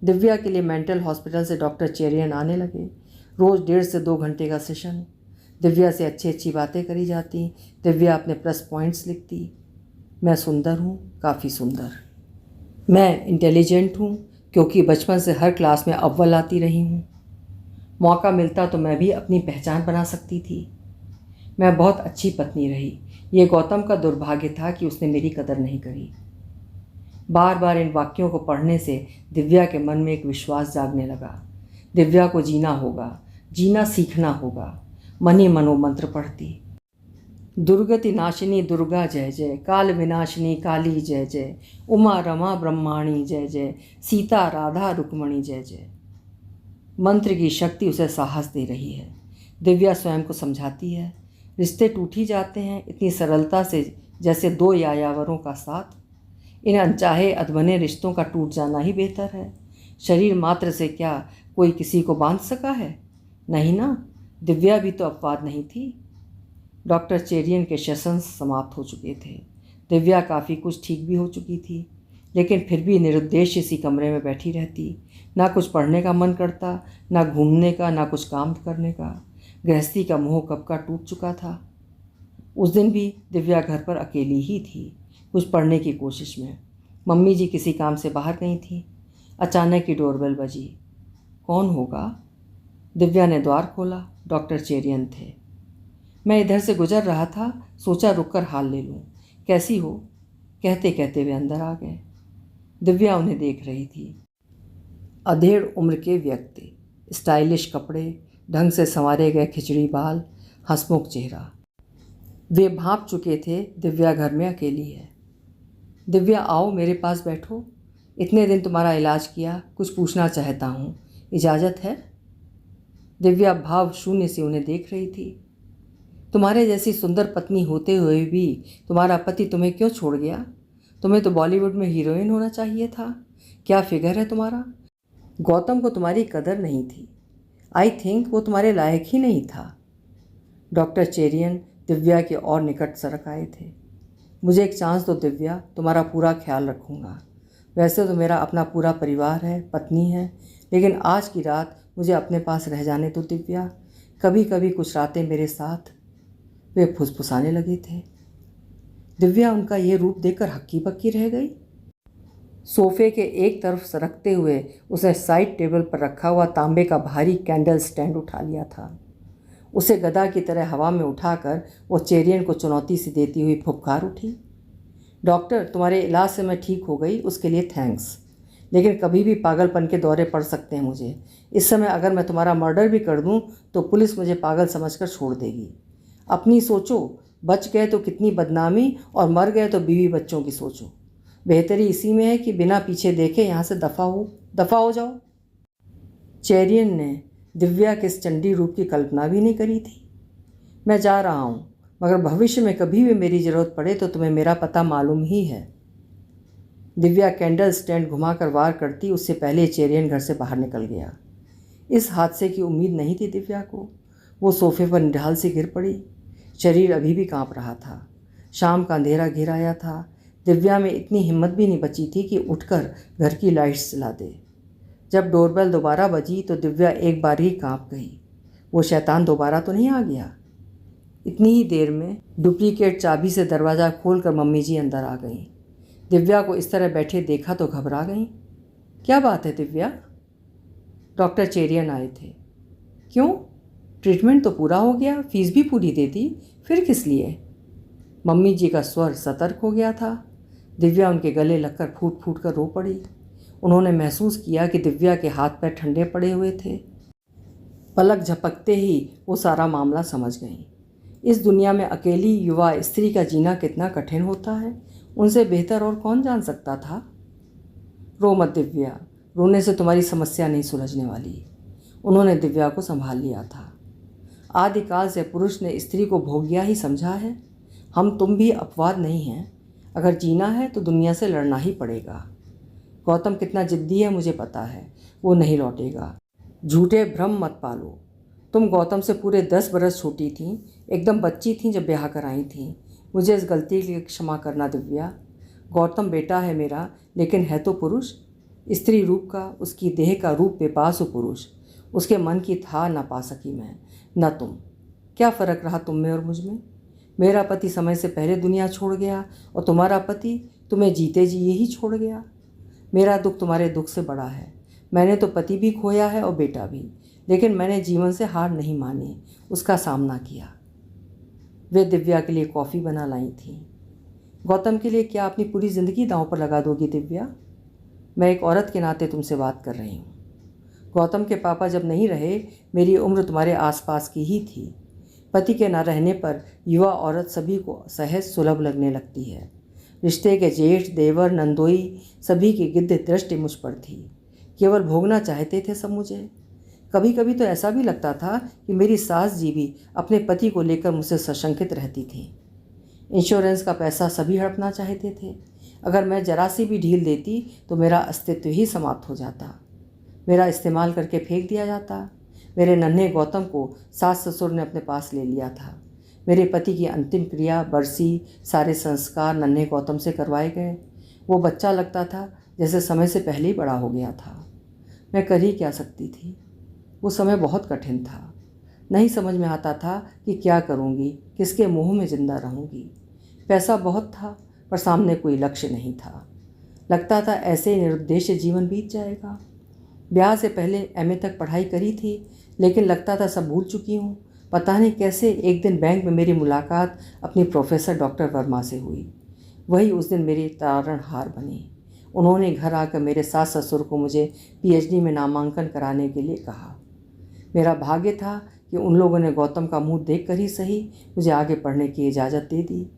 दिव्या के लिए मेंटल हॉस्पिटल से डॉक्टर चेरियन आने लगे। रोज़ 1.5 से 2 घंटे का सेशन। दिव्या से अच्छी अच्छी बातें करी जाती। दिव्या अपने प्लस पॉइंट्स लिखती। मैं सुंदर हूँ, काफ़ी सुंदर। मैं इंटेलिजेंट हूँ क्योंकि बचपन से हर क्लास में अव्वल आती रही हूँ। मौका मिलता तो मैं भी अपनी पहचान बना सकती थी। मैं बहुत अच्छी पत्नी रही। ये गौतम का दुर्भाग्य था कि उसने मेरी कदर नहीं करी। बार बार इन वाक्यों को पढ़ने से दिव्या के मन में एक विश्वास जागने लगा। दिव्या को जीना होगा, जीना सीखना होगा। मन ही मनो मंत्र पढ़ती। दुर्गति नाशिनी दुर्गा जय जय, काल विनाशिनी काली जय जय, उमा रमा ब्रह्माणी जय जय, सीता राधा रुक्मणी जय जय। मंत्र की शक्ति उसे साहस दे रही है। दिव्या स्वयं को समझाती है, रिश्ते टूट ही जाते हैं इतनी सरलता से जैसे 2 यायावरों का साथ। इन अनचाहे अधबने रिश्तों का टूट जाना ही बेहतर है। शरीर मात्र से क्या कोई किसी को बांध सका है? नहीं ना। दिव्या भी तो अपवाद नहीं थी। डॉक्टर चेरियन के सेशंस समाप्त हो चुके थे। दिव्या काफ़ी कुछ ठीक भी हो चुकी थी, लेकिन फिर भी निरुद्देश्य इसी कमरे में बैठी रहती। ना कुछ पढ़ने का मन करता, ना घूमने का, ना कुछ काम करने का। गृहस्थी का मोह कब का टूट चुका था। उस दिन भी दिव्या घर पर अकेली ही थी, कुछ पढ़ने की कोशिश में। मम्मी जी किसी काम से बाहर गई थी। अचानक ही डोरबेल बजी। कौन होगा? दिव्या ने द्वार खोला। डॉक्टर चेरियन थे। मैं इधर से गुजर रहा था, सोचा रुककर हाल ले लूँ। कैसी हो? कहते कहते वे अंदर आ गए। दिव्या उन्हें देख रही थी। अधेड़ उम्र के व्यक्ति, स्टाइलिश कपड़े, ढंग से संवारे गए खिचड़ी बाल, हंसमुख चेहरा। वे भांप चुके थे दिव्या घर में अकेली है। दिव्या आओ, मेरे पास बैठो। इतने दिन तुम्हारा इलाज किया, कुछ पूछना चाहता हूँ, इजाज़त है? दिव्या भाव शून्य से उन्हें देख रही थी। तुम्हारे जैसी सुंदर पत्नी होते हुए भी तुम्हारा पति तुम्हें क्यों छोड़ गया? तुम्हें तो बॉलीवुड में हीरोइन होना चाहिए था। क्या फिगर है तुम्हारा? गौतम को तुम्हारी कदर नहीं थी। आई थिंक वो तुम्हारे लायक ही नहीं था। डॉक्टर चेरियन दिव्या के और निकट सरक आए थे। मुझे एक चांस दो दिव्या, तुम्हारा पूरा ख्याल रखूँगा। वैसे तो मेरा अपना पूरा परिवार है, पत्नी है, लेकिन आज की रात मुझे अपने पास रह जाने दो दिव्या। कभी कभी कुछ रातें मेरे साथ। वे फुसफुसाने लगे थे। दिव्या उनका ये रूप देखकर हक्की बक्की रह गई। सोफे के एक तरफ सरकते हुए उसने साइड टेबल पर रखा हुआ तांबे का भारी कैंडल स्टैंड उठा लिया था। उसे गदा की तरह हवा में उठाकर वो चेरियन को चुनौती से देती हुई फुफकार उठी। डॉक्टर, तुम्हारे इलाज से मैं ठीक हो गई, उसके लिए थैंक्स, लेकिन कभी भी पागलपन के दौरे पड़ सकते हैं मुझे। इस समय अगर मैं तुम्हारा मर्डर भी कर दूं तो पुलिस मुझे पागल समझकर छोड़ देगी। अपनी सोचो, बच गए तो कितनी बदनामी और मर गए तो बीवी बच्चों की सोचो। बेहतरी इसी में है कि बिना पीछे देखे यहाँ से दफ़ा हो जाओ। चेरियन ने दिव्या के इस चंडी रूप की कल्पना भी नहीं करी थी। मैं जा रहा हूँ, मगर भविष्य में कभी भी मेरी ज़रूरत पड़े तो तुम्हें मेरा पता मालूम ही है। दिव्या कैंडल स्टैंड घुमाकर वार करती उससे पहले चेरियन घर से बाहर निकल गया। इस हादसे की उम्मीद नहीं थी दिव्या को। वो सोफे पर निढाल से गिर पड़ी। शरीर अभी भी कांप रहा था। शाम का अंधेरा घिर आया था। दिव्या में इतनी हिम्मत भी नहीं बची थी कि उठकर घर की लाइट्स जला दे। जब डोरबेल दोबारा बजी तो दिव्या एक बार ही कांप गई। वो शैतान दोबारा तो नहीं आ गया? इतनी ही देर में डुप्लीकेट चाबी से दरवाज़ा खोलकर मम्मी जी अंदर आ गईं। दिव्या को इस तरह बैठे देखा तो घबरा गईं। क्या बात है दिव्या? डॉक्टर चेरियन आए थे। क्यों? ट्रीटमेंट तो पूरा हो गया, फीस भी पूरी दे दी, फिर किस लिए? मम्मी जी का स्वर सतर्क हो गया था। दिव्या उनके गले लगकर फूट फूट कर रो पड़ी। उन्होंने महसूस किया कि दिव्या के हाथ पैर ठंडे पड़े हुए थे। पलक झपकते ही वो सारा मामला समझ गईं। इस दुनिया में अकेली युवा स्त्री का जीना कितना कठिन होता है, उनसे बेहतर और कौन जान सकता था। रो मत दिव्या, रोने से तुम्हारी समस्या नहीं सुलझने वाली। उन्होंने दिव्या को संभाल लिया था। आदिकाल से पुरुष ने स्त्री को भोग्या ही समझा है। हम तुम भी अपवाद नहीं हैं। अगर जीना है तो दुनिया से लड़ना ही पड़ेगा। गौतम कितना जिद्दी है मुझे पता है, वो नहीं लौटेगा। झूठे भ्रम मत पालो। तुम गौतम से पूरे 10 बरस छोटी थीं, एकदम बच्ची थीं जब ब्याह कराई थीं। मुझे इस गलती के लिए क्षमा करना दिव्या। गौतम बेटा है मेरा, लेकिन है तो पुरुष। स्त्री रूप का, उसकी देह का रूप बेपास हो पुरुष। उसके मन की था न पा सकी मैं, न तुम। क्या फ़र्क रहा तुम में और मुझ में? मेरा पति समय से पहले दुनिया छोड़ गया और तुम्हारा पति तुम्हें जीते जी यही छोड़ गया। मेरा दुख तुम्हारे दुख से बड़ा है। मैंने तो पति भी खोया है और बेटा भी, लेकिन मैंने जीवन से हार नहीं मानी, उसका सामना किया। वे दिव्या के लिए कॉफ़ी बना लाई थी। गौतम के लिए क्या अपनी पूरी ज़िंदगी दांव पर लगा दोगी दिव्या? मैं एक औरत के नाते तुमसे बात कर रही हूँ। गौतम के पापा जब नहीं रहे, मेरी उम्र तुम्हारे आसपास की ही थी। पति के न रहने पर युवा औरत सभी को सहज सुलभ लगने लगती है। रिश्ते के जेठ, देवर, नंदोई सभी की गिद्ध दृष्टि मुझ पर थी। केवल भोगना चाहते थे सब मुझे। कभी कभी तो ऐसा भी लगता था कि मेरी सास जी भी अपने पति को लेकर मुझसे सशंकित रहती थी। इंश्योरेंस का पैसा सभी हड़पना चाहते थे। अगर मैं जरा सी भी ढील देती तो मेरा अस्तित्व ही समाप्त हो जाता। मेरा इस्तेमाल करके फेंक दिया जाता। मेरे नन्हे गौतम को सास ससुर ने अपने पास ले लिया था। मेरे पति की अंतिम क्रिया, बरसी, सारे संस्कार नन्हे गौतम से करवाए गए। वो बच्चा लगता था जैसे समय से पहले ही बड़ा हो गया था। मैं कर ही क्या सकती थी? वो समय बहुत कठिन था। नहीं समझ में आता था कि क्या करूँगी, किसके मुँह में जिंदा रहूँगी। पैसा बहुत था पर सामने कोई लक्ष्य नहीं था। लगता था ऐसे ही निरुद्देश्य जीवन बीत जाएगा। ब्याह से पहले एमए तक पढ़ाई करी थी, लेकिन लगता था सब भूल चुकी हूँ। पता नहीं कैसे एक दिन बैंक में मेरी मुलाकात अपनी प्रोफेसर डॉक्टर वर्मा से हुई। वही उस दिन मेरी तारणहार बनी। उन्होंने घर आकर मेरे सास ससुर को मुझे पीएचडी में नामांकन कराने के लिए कहा। मेरा भाग्य था कि उन लोगों ने गौतम का मुंह देख कर ही सही मुझे आगे पढ़ने की इजाज़त दे दी।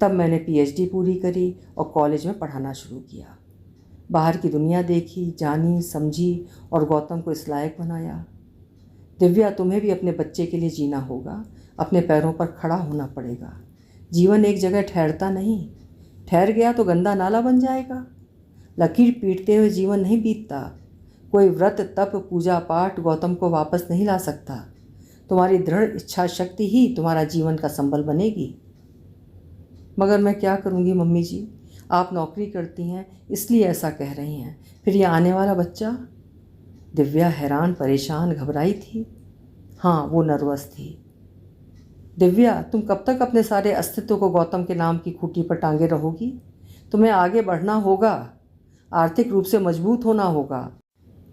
तब मैंने पीएचडी पूरी करी और कॉलेज में पढ़ाना शुरू किया। बाहर की दुनिया देखी, जानी, समझी और गौतम को इस लायक बनाया। दिव्या, तुम्हें भी अपने बच्चे के लिए जीना होगा। अपने पैरों पर खड़ा होना पड़ेगा। जीवन एक जगह ठहरता नहीं। ठहर गया तो गंदा नाला बन जाएगा। लकीर पीटते हुए जीवन नहीं बीतता। कोई व्रत, तप, पूजा पाठ गौतम को वापस नहीं ला सकता। तुम्हारी दृढ़ इच्छा शक्ति ही तुम्हारा जीवन का संबल बनेगी। मगर मैं क्या करूँगी मम्मी जी? आप नौकरी करती हैं इसलिए ऐसा कह रही हैं। फिर ये आने वाला बच्चा? दिव्या हैरान, परेशान, घबराई थी। हाँ, वो नर्वस थी। दिव्या, तुम कब तक अपने सारे अस्तित्व को गौतम के नाम की खूंटी पर टांगे रहोगी? तुम्हें आगे बढ़ना होगा। आर्थिक रूप से मजबूत होना होगा।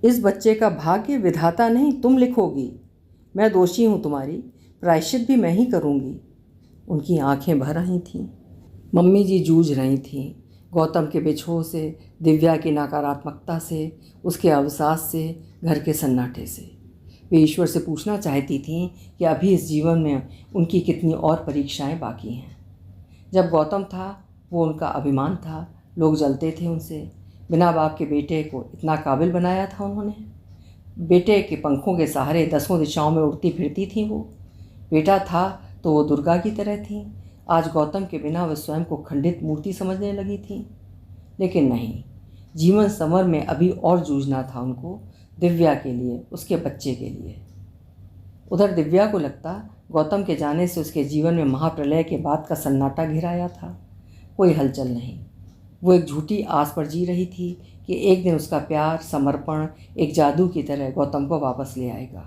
इस बच्चे का भाग्य विधाता नहीं, तुम लिखोगी। मैं दोषी हूँ तुम्हारी, प्रायश्चित भी मैं ही करूँगी। उनकी आंखें भर आई थीं। मम्मी जी जूझ रही थीं। गौतम के बिछोह से, दिव्या की नकारात्मकता से, उसके अवसाद से, घर के सन्नाटे से। वे ईश्वर से पूछना चाहती थीं कि अभी इस जीवन में उनकी कितनी और परीक्षाएं बाकी हैं। जब गौतम था वो उनका अभिमान था। लोग जलते थे उनसे। बिना बाप के बेटे को इतना काबिल बनाया था उन्होंने। बेटे के पंखों के सहारे 10 दिशाओं में उड़ती फिरती थी वो। बेटा था तो वो दुर्गा की तरह थी। आज गौतम के बिना वह स्वयं को खंडित मूर्ति समझने लगी थी। लेकिन नहीं, जीवन समर में अभी और जूझना था उनको, दिव्या के लिए, उसके बच्चे के लिए। उधर दिव्या को लगता गौतम के जाने से उसके जीवन में महाप्रलय के बाद का सन्नाटा घिराया था। कोई हलचल नहीं। वो एक झूठी आस पर जी रही थी कि एक दिन उसका प्यार, समर्पण एक जादू की तरह गौतम को वापस ले आएगा।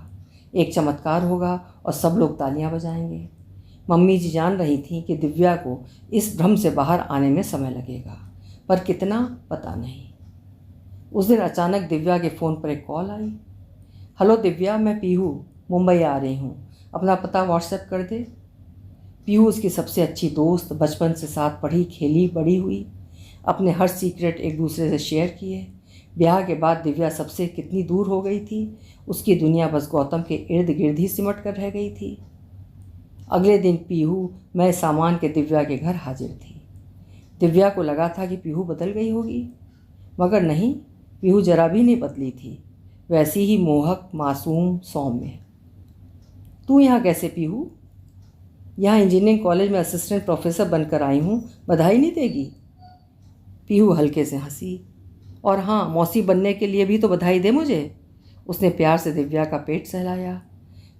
एक चमत्कार होगा और सब लोग तालियां बजाएंगे। मम्मी जी जान रही थीं कि दिव्या को इस भ्रम से बाहर आने में समय लगेगा, पर कितना पता नहीं। उस दिन अचानक दिव्या के फ़ोन पर एक कॉल आई। हेलो दिव्या, मैं पीहू। मुंबई आ रही हूँ, अपना पता व्हाट्सएप कर दे। पीहू उसकी सबसे अच्छी दोस्त, बचपन से साथ पढ़ी खेली बड़ी हुई, अपने हर सीक्रेट एक दूसरे से शेयर किए। ब्याह के बाद दिव्या सबसे कितनी दूर हो गई थी, उसकी दुनिया बस गौतम के इर्द गिर्द ही सिमट कर रह गई थी। अगले दिन पीहू मैं सामान के दिव्या के घर हाजिर थी। दिव्या को लगा था कि पीहू बदल गई होगी, मगर नहीं, पीहू जरा भी नहीं बदली थी, वैसी ही मोहक, मासूम, सौम्य। तू यहाँ कैसे पीहू? यहाँ इंजीनियरिंग कॉलेज में असिस्टेंट प्रोफेसर बनकर आई हूँ, बधाई नहीं देगी? पीहू हल्के से हंसी। और हाँ, मौसी बनने के लिए भी तो बधाई दे मुझे। उसने प्यार से दिव्या का पेट सहलाया।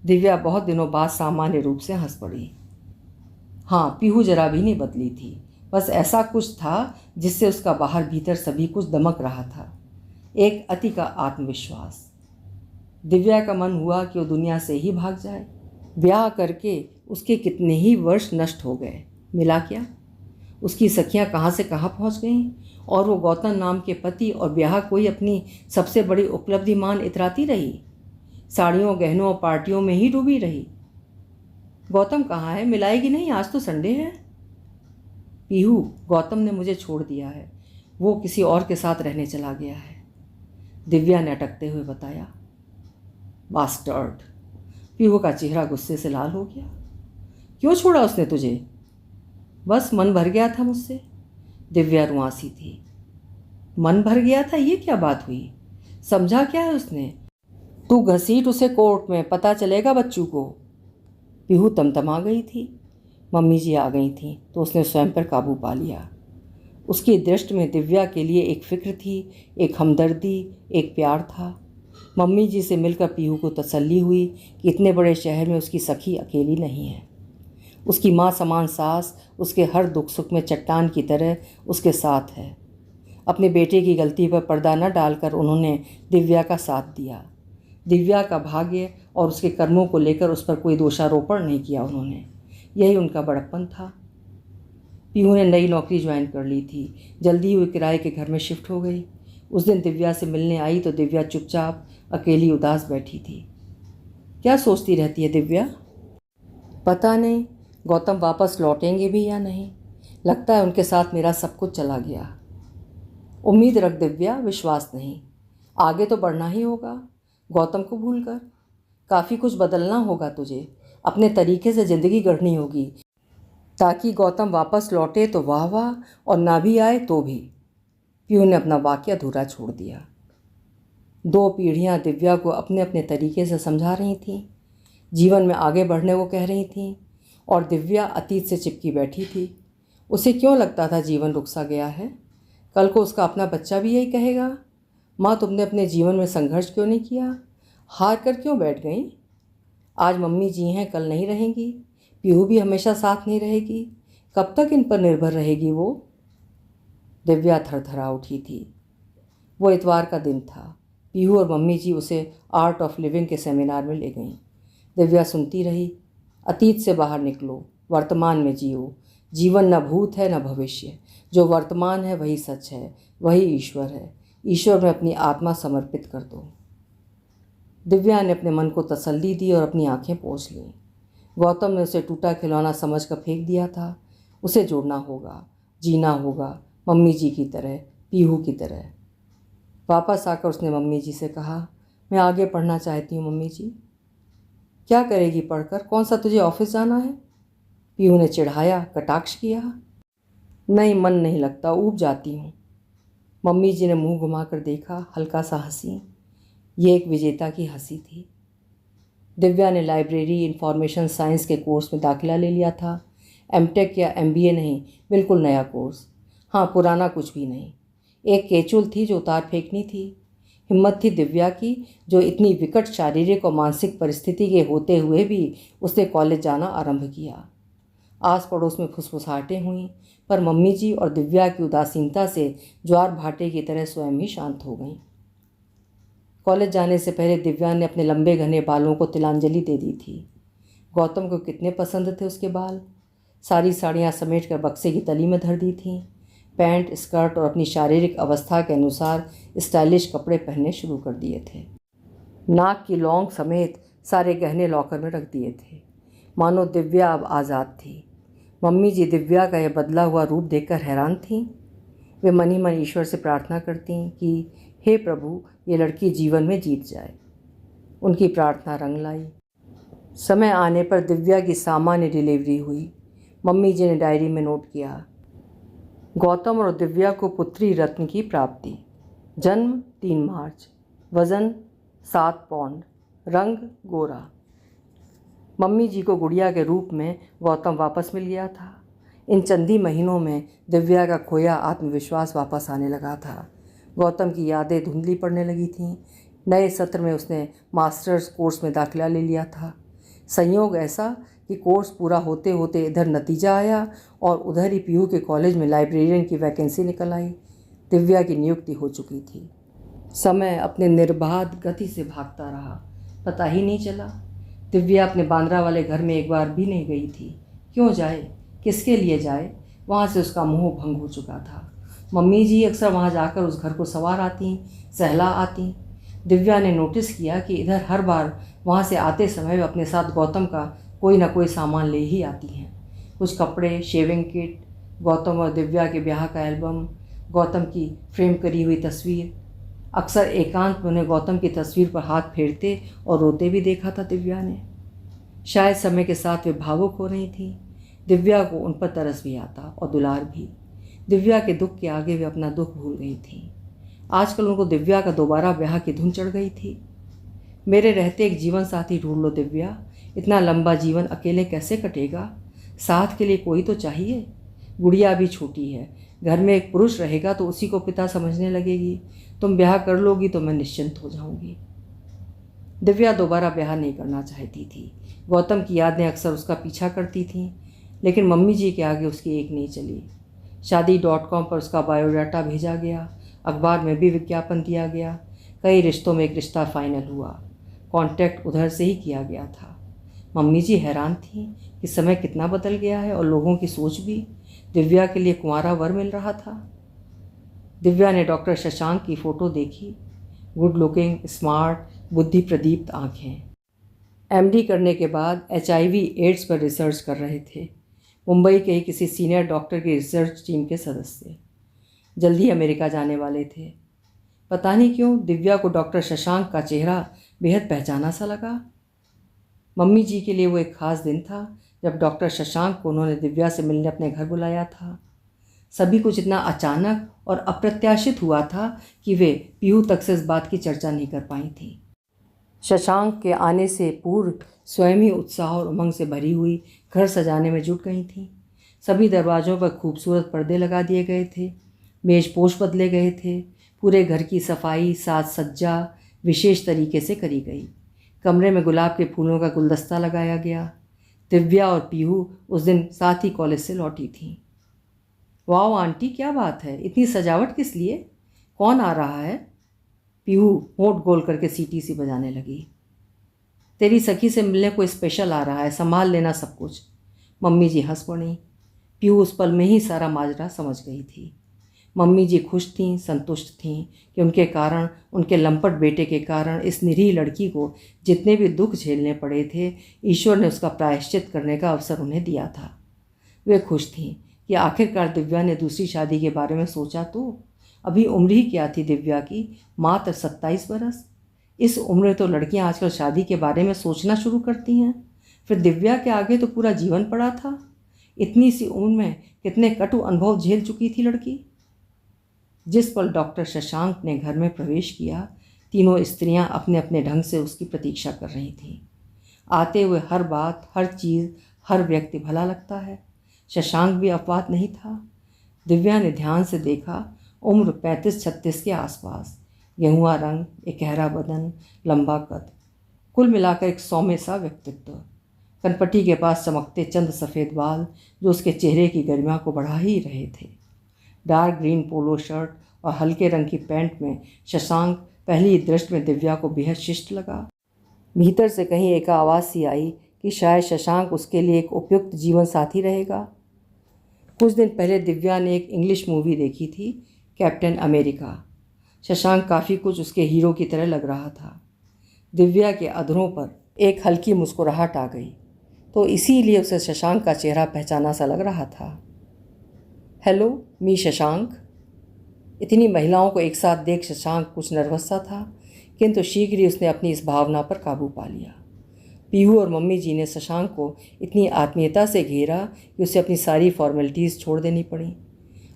दिव्या बहुत दिनों बाद सामान्य रूप से हंस पड़ी। हाँ, पीहू जरा भी नहीं बदली थी, बस ऐसा कुछ था जिससे उसका बाहर भीतर सभी कुछ दमक रहा था, एक अति का आत्मविश्वास। दिव्या का मन हुआ कि वो दुनिया से ही भाग जाए। ब्याह करके उसके कितने ही वर्ष नष्ट हो गए, मिला क्या? उसकी सखियां कहाँ से कहाँ पहुँच गईं, और वो गौतम नाम के पति और ब्याह कोई अपनी सबसे बड़ी उपलब्धि मान इतराती रही, साड़ियों गहनों और पार्टियों में ही डूबी रही। गौतम कहाँ है? मिलाएगी नहीं? आज तो संडे है। पीहू, गौतम ने मुझे छोड़ दिया है, वो किसी और के साथ रहने चला गया है, दिव्या ने अटकते हुए बताया। बास्टर्ड। पीहू का चेहरा गुस्से से लाल हो गया। क्यों छोड़ा उसने तुझे? बस मन भर गया था मुझसे। दिव्या रुआंसी थी। मन भर गया था, ये क्या बात हुई? समझा क्या है उसने? तू घसीट उसे कोर्ट में, पता चलेगा बच्चू को। पीहू तमतमा गई थी। मम्मी जी आ गई थी तो उसने स्वयं पर काबू पा लिया। उसकी दृष्टि में दिव्या के लिए एक फ़िक्र थी, एक हमदर्दी, एक प्यार था। मम्मी जी से मिलकर पीहू को तसल्ली हुई कि इतने बड़े शहर में उसकी सखी अकेली नहीं है। उसकी माँ समान सास उसके हर दुख सुख में चट्टान की तरह उसके साथ है। अपने बेटे की गलती पर पर्दा न डालकर उन्होंने दिव्या का साथ दिया। दिव्या का भाग्य और उसके कर्मों को लेकर उस पर कोई दोषारोपण नहीं किया उन्होंने, यही उनका बड़प्पन था। पीहू ने नई नौकरी ज्वाइन कर ली थी, जल्दी ही वो किराए के घर में शिफ्ट हो गई। उस दिन दिव्या से मिलने आई तो दिव्या चुपचाप अकेली उदास बैठी थी। क्या सोचती रहती है दिव्या? पता नहीं गौतम वापस लौटेंगे भी या नहीं, लगता है उनके साथ मेरा सब कुछ चला गया। उम्मीद रख दिव्या, विश्वास नहीं। आगे तो बढ़ना ही होगा, गौतम को भूलकर। काफ़ी कुछ बदलना होगा तुझे, अपने तरीके से ज़िंदगी गढ़नी होगी, ताकि गौतम वापस लौटे तो वाह वाह, और ना भी आए तो भी। पीहू ने अपना वाक्य अधूरा छोड़ दिया। 2 पीढ़ियाँ दिव्या को अपने अपने तरीके से समझा रही थीं, जीवन में आगे बढ़ने को कह रही थीं, और दिव्या अतीत से चिपकी बैठी थी। उसे क्यों लगता था जीवन रुक सा गया है? कल को उसका अपना बच्चा भी यही कहेगा, माँ तुमने अपने जीवन में संघर्ष क्यों नहीं किया, हार कर क्यों बैठ गई? आज मम्मी जी हैं, कल नहीं रहेंगी। पीहू भी हमेशा साथ नहीं रहेगी, कब तक इन पर निर्भर रहेगी वो? दिव्या थरथरा उठी थी। वो इतवार का दिन था। पीहू और मम्मी जी उसे आर्ट ऑफ लिविंग के सेमिनार में ले गईं। दिव्या सुनती रही। अतीत से बाहर निकलो, वर्तमान में जियो। जीवन न भूत है न भविष्य, जो वर्तमान है वही सच है, वही ईश्वर है। ईश्वर में अपनी आत्मा समर्पित कर दो। दिव्या ने अपने मन को तसल्ली दी और अपनी आंखें पोंछ लीं। गौतम ने उसे टूटा खिलौना समझकर फेंक दिया था। उसे जोड़ना होगा, जीना होगा, मम्मी जी की तरह, पीहू की तरह। वापस आकर उसने मम्मी जी से कहा, मैं आगे पढ़ना चाहती हूँ मम्मी जी। क्या करेगी पढ़कर? कौन सा तुझे ऑफिस जाना है? पीहू ने चिढ़ाया, कटाक्ष किया। नहीं, मन नहीं लगता, ऊब जाती हूँ। मम्मी जी ने मुंह घुमाकर देखा, हल्का सा हंसी। ये एक विजेता की हंसी थी। दिव्या ने लाइब्रेरी इंफॉर्मेशन साइंस के कोर्स में दाखिला ले लिया था। एमटेक या एमबीए नहीं, बिल्कुल नया कोर्स। हाँ, पुराना कुछ भी नहीं। एक केचुल थी जो उतार फेंकनी थी। हिम्मत थी दिव्या की, जो इतनी विकट शारीरिक और मानसिक परिस्थिति के होते हुए भी उसने कॉलेज जाना आरंभ किया। आस पड़ोस में फुसफुसाहटें हुईं, पर मम्मी जी और दिव्या की उदासीनता से ज्वार भाटे की तरह स्वयं ही शांत हो गईं। कॉलेज जाने से पहले दिव्या ने अपने लंबे घने बालों को तिलांजलि दे दी थी। गौतम को कितने पसंद थे उसके बाल। सारी साड़ियाँ समेट कर बक्से की तली में धर दी थीं। पैंट, स्कर्ट और अपनी शारीरिक अवस्था के अनुसार स्टाइलिश कपड़े पहनने शुरू कर दिए थे। नाक की लौंग समेत सारे गहने लॉकर में रख दिए थे, मानो दिव्या अब आज़ाद थी। मम्मी जी दिव्या का यह बदला हुआ रूप देखकर हैरान थीं। वे मन ही मन ईश्वर से प्रार्थना करती कि हे प्रभु, ये लड़की जीवन में जीत जाए। उनकी प्रार्थना रंग लाई। समय आने पर दिव्या की सामान्य डिलीवरी हुई। मम्मी जी ने डायरी में नोट किया, गौतम और दिव्या को पुत्री रत्न की प्राप्ति। जन्म 3 मार्च, वज़न 7 पौंड, रंग गोरा। मम्मी जी को गुड़िया के रूप में गौतम वापस मिल गया था। इन चंदी महीनों में दिव्या का खोया आत्मविश्वास वापस आने लगा था। गौतम की यादें धुंधली पड़ने लगी थीं। नए सत्र में उसने मास्टर्स कोर्स में दाखिला ले लिया था। संयोग ऐसा कि कोर्स पूरा होते होते इधर नतीजा आया और उधर ही पीहू के कॉलेज में लाइब्रेरियन की वैकेंसी निकल आई। दिव्या की नियुक्ति हो चुकी थी। समय अपने निर्बाध गति से भागता रहा, पता ही नहीं चला। दिव्या अपने बांद्रा वाले घर में एक बार भी नहीं गई थी। क्यों जाए, किसके लिए जाए? वहाँ से उसका मोह भंग हो चुका था। मम्मी जी अक्सर वहाँ जाकर उस घर को संवार आती, सहला आती। दिव्या ने नोटिस किया कि इधर हर बार वहाँ से आते समय वे अपने साथ गौतम का कोई ना कोई सामान ले ही आती हैं। कुछ कपड़े, शेविंग किट, गौतम और दिव्या के ब्याह का एल्बम, गौतम की फ्रेम करी हुई तस्वीर। अक्सर एकांत में उन्हें गौतम की तस्वीर पर हाथ फेरते और रोते भी देखा था दिव्या ने। शायद समय के साथ वे भावुक हो रही थी। दिव्या को उन पर तरस भी आता और दुलार भी। दिव्या के दुख के आगे वे अपना दुख भूल गई थी। आजकल उनको दिव्या का दोबारा ब्याह की धुन चढ़ गई थी। मेरे रहते एक जीवन साथी ढूंढ लो दिव्या, इतना लंबा जीवन अकेले कैसे कटेगा? साथ के लिए कोई तो चाहिए। गुड़िया भी छोटी है, घर में एक पुरुष रहेगा तो उसी को पिता समझने लगेगी। तुम ब्याह कर लोगी तो मैं निश्चिंत हो जाऊंगी। दिव्या दोबारा ब्याह नहीं करना चाहती थी। गौतम की यादें अक्सर उसका पीछा करती थीं, लेकिन मम्मी जी के आगे उसकी एक नहीं चली। शादी.com पर उसका बायोडाटा भेजा गया, अखबार में भी विज्ञापन दिया गया। कई रिश्तों में एक रिश्ता फाइनल हुआ। कॉन्टैक्ट उधर से ही किया गया था। मम्मी जी हैरान थी कि समय कितना बदल गया है और लोगों की सोच भी। दिव्या के लिए कुंवारा वर मिल रहा था। दिव्या ने डॉक्टर शशांक की फ़ोटो देखी। गुड लुकिंग, स्मार्ट, बुद्धि प्रदीप्त आँखें। MD करने के बाद HIV एड्स पर रिसर्च कर रहे थे। मुंबई के ही किसी सीनियर डॉक्टर की रिसर्च टीम के सदस्य। जल्दी अमेरिका जाने वाले थे। पता नहीं क्यों दिव्या को डॉक्टर शशांक का चेहरा बेहद पहचाना सा लगा। मम्मी जी के लिए वो एक ख़ास दिन था जब डॉक्टर शशांक को उन्होंने दिव्या से मिलने अपने घर बुलाया था। सभी कुछ इतना अचानक और अप्रत्याशित हुआ था कि वे पीहू तक से इस बात की चर्चा नहीं कर पाई थी। शशांक के आने से पूर्व स्वयं ही उत्साह और उमंग से भरी हुई घर सजाने में जुट गई थीं। सभी दरवाज़ों पर खूबसूरत पर्दे लगा दिए गए थे। मेज़पोश बदले गए थे। पूरे घर की सफाई, साज सज्जा विशेष तरीके से करी गई। कमरे में गुलाब के फूलों का गुलदस्ता लगाया गया। दिव्या और पीहू उस दिन साथ ही कॉलेज से लौटी थीं। वाओ आंटी, क्या बात है, इतनी सजावट किस लिए? कौन आ रहा है? पीहू होंठ गोल करके सीटी सी बजाने लगी। तेरी सखी से मिलने कोई स्पेशल आ रहा है, संभाल लेना सब कुछ। मम्मी जी हंस पड़ी। पीहू उस पल में ही सारा माजरा समझ गई थी। मम्मी जी खुश थीं, संतुष्ट थीं कि उनके कारण, उनके लंपट बेटे के कारण इस निरीह लड़की को जितने भी दुख झेलने पड़े थे, ईश्वर ने उसका प्रायश्चित करने का अवसर उन्हें दिया था। वे खुश थीं कि आखिरकार दिव्या ने दूसरी शादी के बारे में सोचा तो। अभी उम्र ही क्या थी दिव्या की, मात्र 27 बरस। इस उम्र तो लड़कियां आजकल शादी के बारे में सोचना शुरू करती हैं। फिर दिव्या के आगे तो पूरा जीवन पड़ा था। इतनी सी उम्र में कितने कटु अनुभव झेल चुकी थी लड़की। जिस पल डॉक्टर शशांक ने घर में प्रवेश किया, तीनों स्त्रियां अपने अपने ढंग से उसकी प्रतीक्षा कर रही थीं। आते हुए हर बात, हर चीज़, हर व्यक्ति भला लगता है। शशांक भी अपवाद नहीं था। दिव्या ने ध्यान से देखा। उम्र 35-36 के आसपास, गेहुआ रंग, एक गहरा बदन, लंबा कद, कुल मिलाकर एक सौम्य सा व्यक्तित्व। कनपट्टी के पास चमकते चंद सफ़ेद बाल जो उसके चेहरे की गरिमा को बढ़ा ही रहे थे। डार्क ग्रीन पोलो शर्ट और हल्के रंग की पैंट में शशांक पहली दृष्टि में दिव्या को बेहद शिष्ट लगा। भीतर से कहीं एक आवाज़ सी आई कि शायद शशांक उसके लिए एक उपयुक्त जीवन साथी रहेगा। कुछ दिन पहले दिव्या ने एक इंग्लिश मूवी देखी थी, कैप्टन अमेरिका। शशांक काफ़ी कुछ उसके हीरो की तरह लग रहा था। दिव्या के अधरों पर एक हल्की मुस्कुराहट आ गई, तो इसीलिए उसे शशांक का चेहरा पहचाना सा लग रहा था। हेलो मी शशांक। इतनी महिलाओं को एक साथ देख शशांक कुछ नर्वस सा था, किंतु शीघ्र ही उसने अपनी इस भावना पर काबू पा लिया। पीहू और मम्मी जी ने शशांक को इतनी आत्मीयता से घेरा कि उसे अपनी सारी फॉर्मेलिटीज़ छोड़ देनी पड़ी।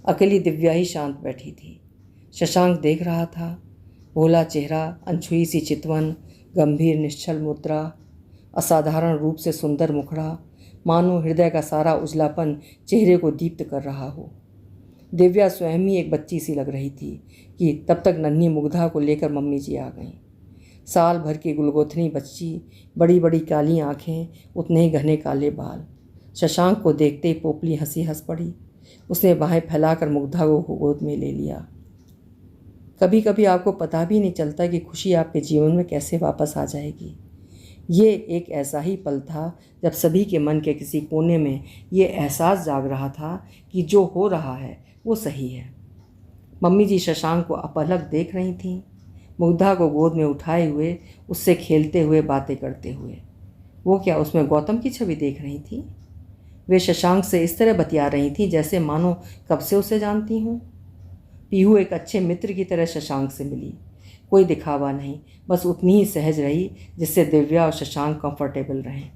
अकेली दिव्या ही शांत बैठी थी। शशांक देख रहा था, भोला चेहरा, अनछुई सी चितवन, गंभीर निश्चल मुद्रा, असाधारण रूप से सुंदर मुखड़ा, मानो हृदय का सारा उजलापन चेहरे को दीप्त कर रहा हो। दिव्या स्वयं ही एक बच्ची सी लग रही थी कि तब तक नन्ही मुग्धा को लेकर मम्मी जी आ गईं। साल भर की गुलगोथनी बच्ची, बड़ी बड़ी काली आँखें, उतने ही घने काले बाल। शशांक को देखते ही पोपली हंसी हंस पड़ी। उसने बाहें फैलाकर मुग्धा को गोद में ले लिया। कभी कभी आपको पता भी नहीं चलता कि खुशी आपके जीवन में कैसे वापस आ जाएगी। ये एक ऐसा ही पल था जब सभी के मन के किसी कोने में ये एहसास जाग रहा था कि जो हो रहा है वो सही है। मम्मी जी शशांक को अपलक देख रही थीं, मुग्धा को गोद में उठाए हुए, उससे खेलते हुए, बातें करते हुए। वो क्या उसमें गौतम की छवि देख रही थी? वे शशांक से इस तरह बतिया रही थीं जैसे मानो कब से उसे जानती हों। पीहू एक अच्छे मित्र की तरह शशांक से मिली। कोई दिखावा नहीं, बस उतनी ही सहज रही जिससे दिव्या और शशांक कंफर्टेबल रहें।